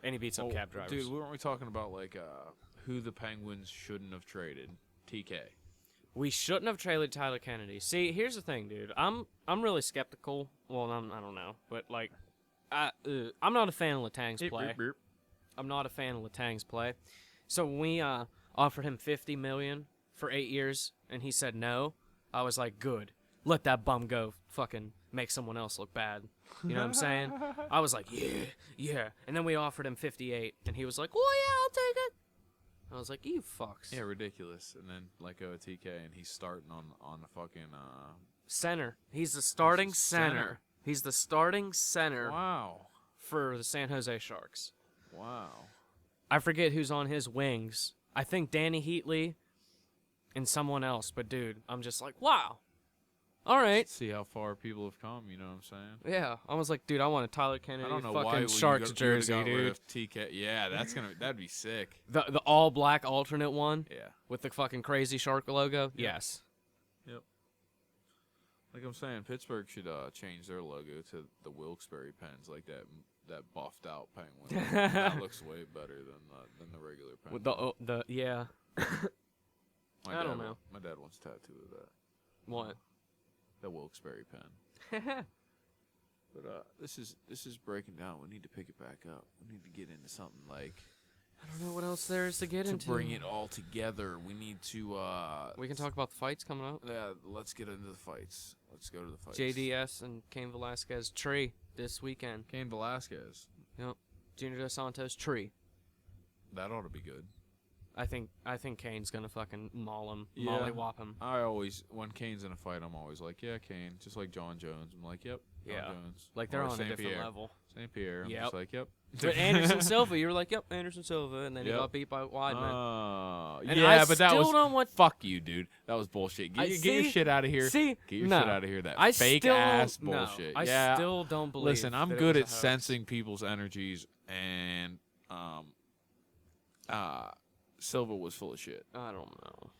And he beats up cab drivers. Dude, weren't we talking about like who the Penguins shouldn't have traded? TK. We shouldn't have traded Tyler Kennedy. See, here's the thing, dude. I'm really skeptical. Well, I don't know, but like, I'm not a fan of Letang's play. I'm not a fan of Letang's play. So when we offered him $50 million for 8 years, and he said no, I was like, good. Let that bum go. Fucking make someone else look bad. You know what I'm saying? I was like, yeah. And then we offered him 58, and he was like, well, yeah, I'll take it. I was like, you fucks. Yeah, ridiculous. And then let go of TK, and he's starting on the fucking center. He's the starting center. He's the starting center. Wow. For the San Jose Sharks. Wow. I forget who's on his wings. I think Danny Heatley and someone else. But dude, I'm just like, wow. All right. See how far people have come. You know what I'm saying? Yeah, I was like, dude, I want a Tyler Kennedy I don't know fucking why Sharks jersey, got rid dude. of TK. Yeah, that'd be sick. The all black alternate one. Yeah. With the fucking crazy shark logo. Yeah. Yes. Yep. Like I'm saying, Pittsburgh should change their logo to the Wilkes-Barre Pens, like that buffed out penguin. That looks way better than the regular pen. With the yeah. I don't know. My dad wants a tattoo of that. What? The Wilkes-Barre pen. But this is breaking down. We need to pick it back up. We need to get into something like I don't know what else there is to get into. to bring it all together. We need to. We can talk about the fights coming up. Yeah, let's get into the fights. Let's go to the fights. JDS and Cain Velasquez tree this weekend. Cain Velasquez. Yep. Junior Dos Santos tree. That ought to be good. I think Kane's gonna fucking maul him, Yeah. mollywop him. I always, when Kane's in a fight, I'm always like, yeah, Kane. Just like John Jones. I'm like, yep, John Yeah. Jones. Like they're Or on a Saint different Pierre. level. St. Pierre. I'm Yep. just like, yep. But Anderson Silva, you were like, yep, Anderson Silva, and then he Yep. got beat by Weidman. And yeah, I but that still was don't want- fuck you, dude. That was bullshit. Get your shit out of here. See, Get your no. shit out of here. That I fake still ass don't- no, bullshit. I yeah. still don't believe. Listen, I'm that it good was at a hoax. sensing people's energies, and Silva was full of shit. I don't know.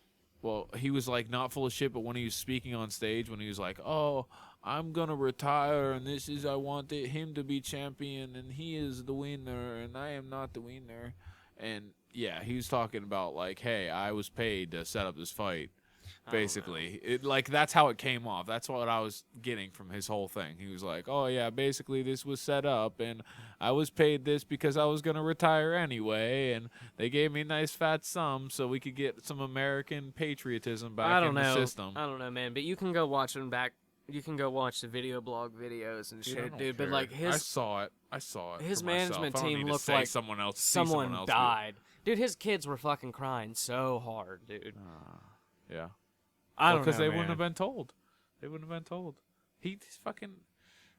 Well, he was like not full of shit, but when he was speaking on stage, when he was like, "Oh, I'm gonna retire, and I want him to be champion, and he is the winner, and I am not the winner," and yeah, he was talking about like, "Hey, I was paid to set up this fight." Basically, that's how it came off. That's what I was getting from his whole thing. He was like, "Oh yeah, basically this was set up, and I was paid this because I was gonna retire anyway, and they gave me a nice fat sum so we could get some American patriotism back in the system." I don't know, man. But you can go watch them back. You can go watch the video blog videos and shit, dude. But like I saw it. His management team looked like someone died. Dude, his kids were fucking crying so hard, dude. Yeah. I don't know, because they man. wouldn't have been told. He's fucking.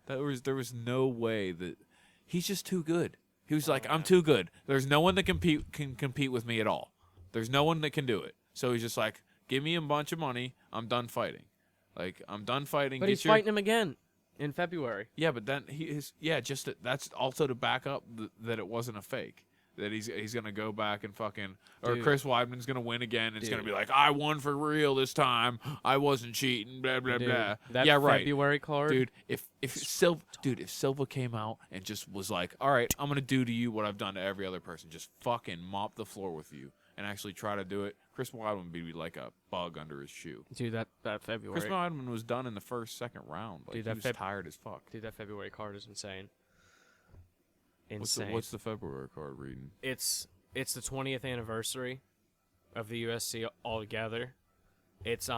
There was no way that he's just too good. He was like, I'm too good. There's no one that can compete with me at all. There's no one that can do it. So he's just like, give me a bunch of money. I'm done fighting. Like, I'm done fighting. But he's fighting him again in February. Yeah, but then that's also to back up that it wasn't a fake. That he's gonna go back and fucking, or Chris Weidman's gonna win again. It's gonna be like, I won for real this time. I wasn't cheating. Blah blah blah. That February card, dude. If Silva came out and just was like, all right, I'm gonna do to you what I've done to every other person, just fucking mop the floor with you, and actually try to do it, Chris Weidman would be like a bug under his shoe. Dude, that February. Chris Weidman was done in the second round. Like, dude, he was tired as fuck. Dude, that February card is insane. What's the February card reading? It's the 20th anniversary of the UFC altogether. It's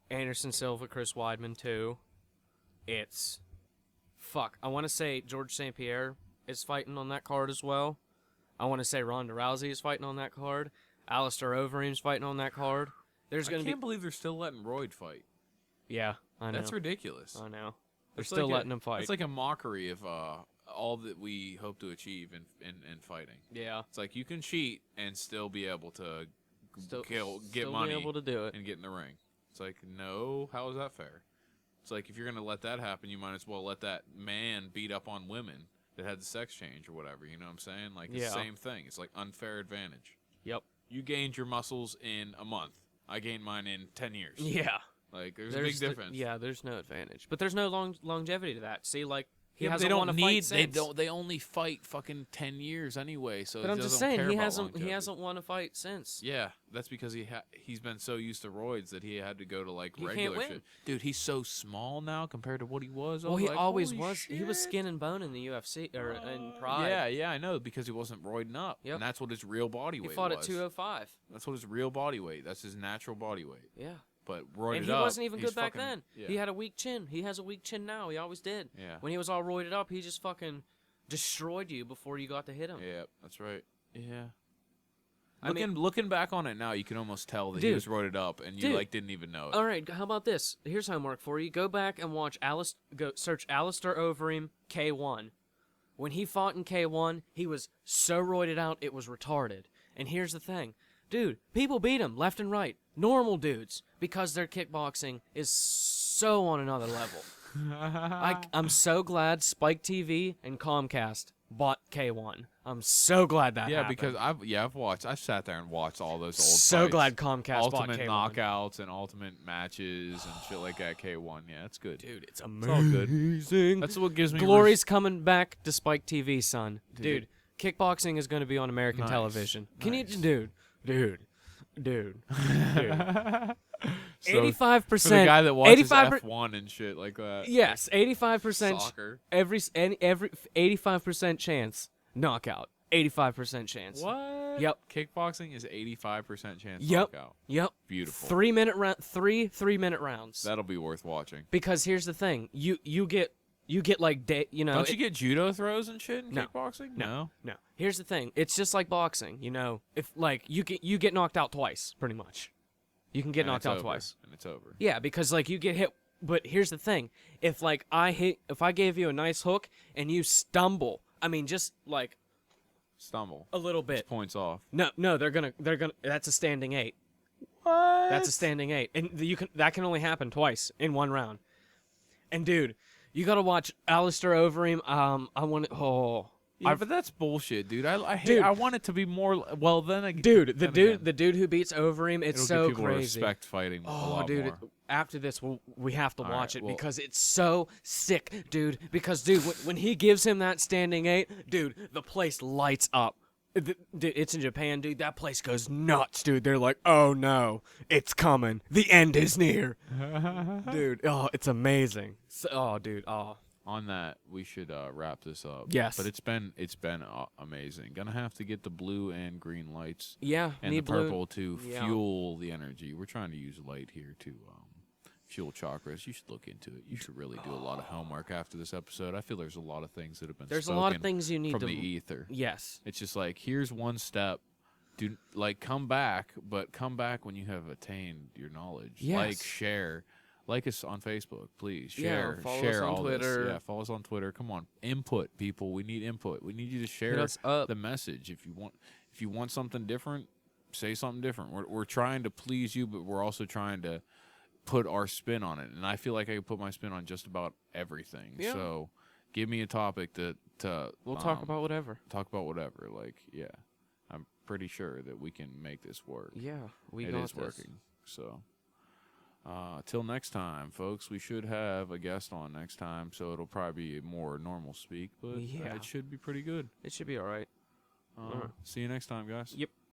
Anderson Silva, Chris Weidman 2. It's I want to say George St. Pierre is fighting on that card as well. I want to say Ronda Rousey is fighting on that card. Alistair Overeem's fighting on that card. I can't believe they're still letting Royd fight. Yeah, I know. That's ridiculous. I know. They're still letting him fight. It's like a mockery of all that we hope to achieve in fighting. Yeah. It's like you can cheat and still be able to get still money be able to do it and get in the ring. It's like, no, how is that fair? It's like, if you're going to let that happen, you might as well let that man beat up on women that had the sex change or whatever. You know what I'm saying? Like, it's the same thing. It's like unfair advantage. Yep. You gained your muscles in a month. I gained mine in 10 years. Yeah. Like, there's a big difference. There's no advantage. But there's no longevity to that. See, like, he they hasn't don't won a fight since. They only fight fucking 10 years anyway, so but I'm just saying, he hasn't won a fight since. Yeah, that's because he's been so used to roids that he had to go to like he regular can't win. shit. Dude, he's so small now compared to what he was. Well, he like, always was. Shit. He was skin and bone in the UFC or in Pride. Yeah, I know, because he wasn't roiding up. Yep. And that's what his real body weight was. He fought at 205. That's what his real body weight. That's his natural body weight. Yeah. But roided and he up, wasn't even good back fucking, then. Yeah. He had a weak chin. He has a weak chin now. He always did. Yeah. When he was all roided up, he just fucking destroyed you before you got to hit him. Yeah, that's right. Yeah. Looking back on it now, you can almost tell that he was roided up, and you didn't even know it. All right, how about this? Here's homework for you. Go back and watch search Alistair Overeem K1. When he fought in K1, he was so roided out it was retarded. And here's the thing. Dude, people beat him left and right. Normal dudes. Because their kickboxing is so on another level. I'm so glad Spike TV and Comcast bought K1. I'm so glad that happened. Because I've sat there and watched all those old so fights. Glad Comcast bought Ultimate K1. knockouts and ultimate matches and shit like that. K1, yeah, it's good. Dude, it's amazing. It's all good. That's what gives me Glory's coming back to Spike TV, son. Dude, kickboxing is going to be on American television. Can you, dude. 85%. For the guy that watches F1 and shit like that. Yes, 85%. Soccer. Every 85% chance knockout. 85% chance. What? Yep. Kickboxing is 85% chance Yep. knockout. Yep. Beautiful. 3 minute round. Three minute rounds. That'll be worth watching. Because here's the thing. You get like Don't you get judo throws and shit in kickboxing? No. Here's the thing. It's just like boxing. If like you get knocked out twice, pretty much. You can get knocked out twice, and it's over. Yeah, because like you get hit. But here's the thing. If like if I gave you a nice hook and you stumble, I mean just like stumble a little bit, it's points off. No, they're gonna. That's a standing 8. What? That's a standing 8, and that can only happen twice in one round. And dude. You gotta watch Alistair Overeem. I want to. Oh, but that's bullshit, dude. I hate. I want it to be more. Well, then again, the dude who beats Overeem, it's so give people crazy. Respect fighting. a lot more. After this, we have to watch it well, because it's so sick, dude. Because dude, when he gives him that standing 8, dude, the place lights up. It's in Japan, dude. That place goes nuts, dude. They're like, oh no, it's coming. The end is near. Dude, oh, it's amazing. Oh, dude, oh. On that, we should wrap this up. Yes. But it's been amazing. Gonna have to get the blue and green lights. Yeah, And the purple blue. to fuel the energy. We're trying to use light here to fuel chakras. You should look into it. You should really do a lot of homework after this episode. I feel there's a lot of things that have been There's a lot of things you need from to the ether. Yes. It's just like, here's one step. Do come back, but come back when you have attained your knowledge. Yes. Like, share. Like us on Facebook, please. Share. Follow share us on all Twitter. this. Yeah, follow us on Twitter. Come on. Input, people. We need input. We need you to share us up. the message. If you want something different, say something different. We're trying to please you, but we're also trying to put our spin on it. And I feel like I can put my spin on just about everything. Yeah. So give me a topic to we'll talk about whatever. Talk about whatever. Like, yeah. I'm pretty sure that we can make this work. Yeah, It is working. So till next time, folks, we should have a guest on next time, so it'll probably be more normal speak, but it should be pretty good. It should be all right. See you next time, guys. Yep.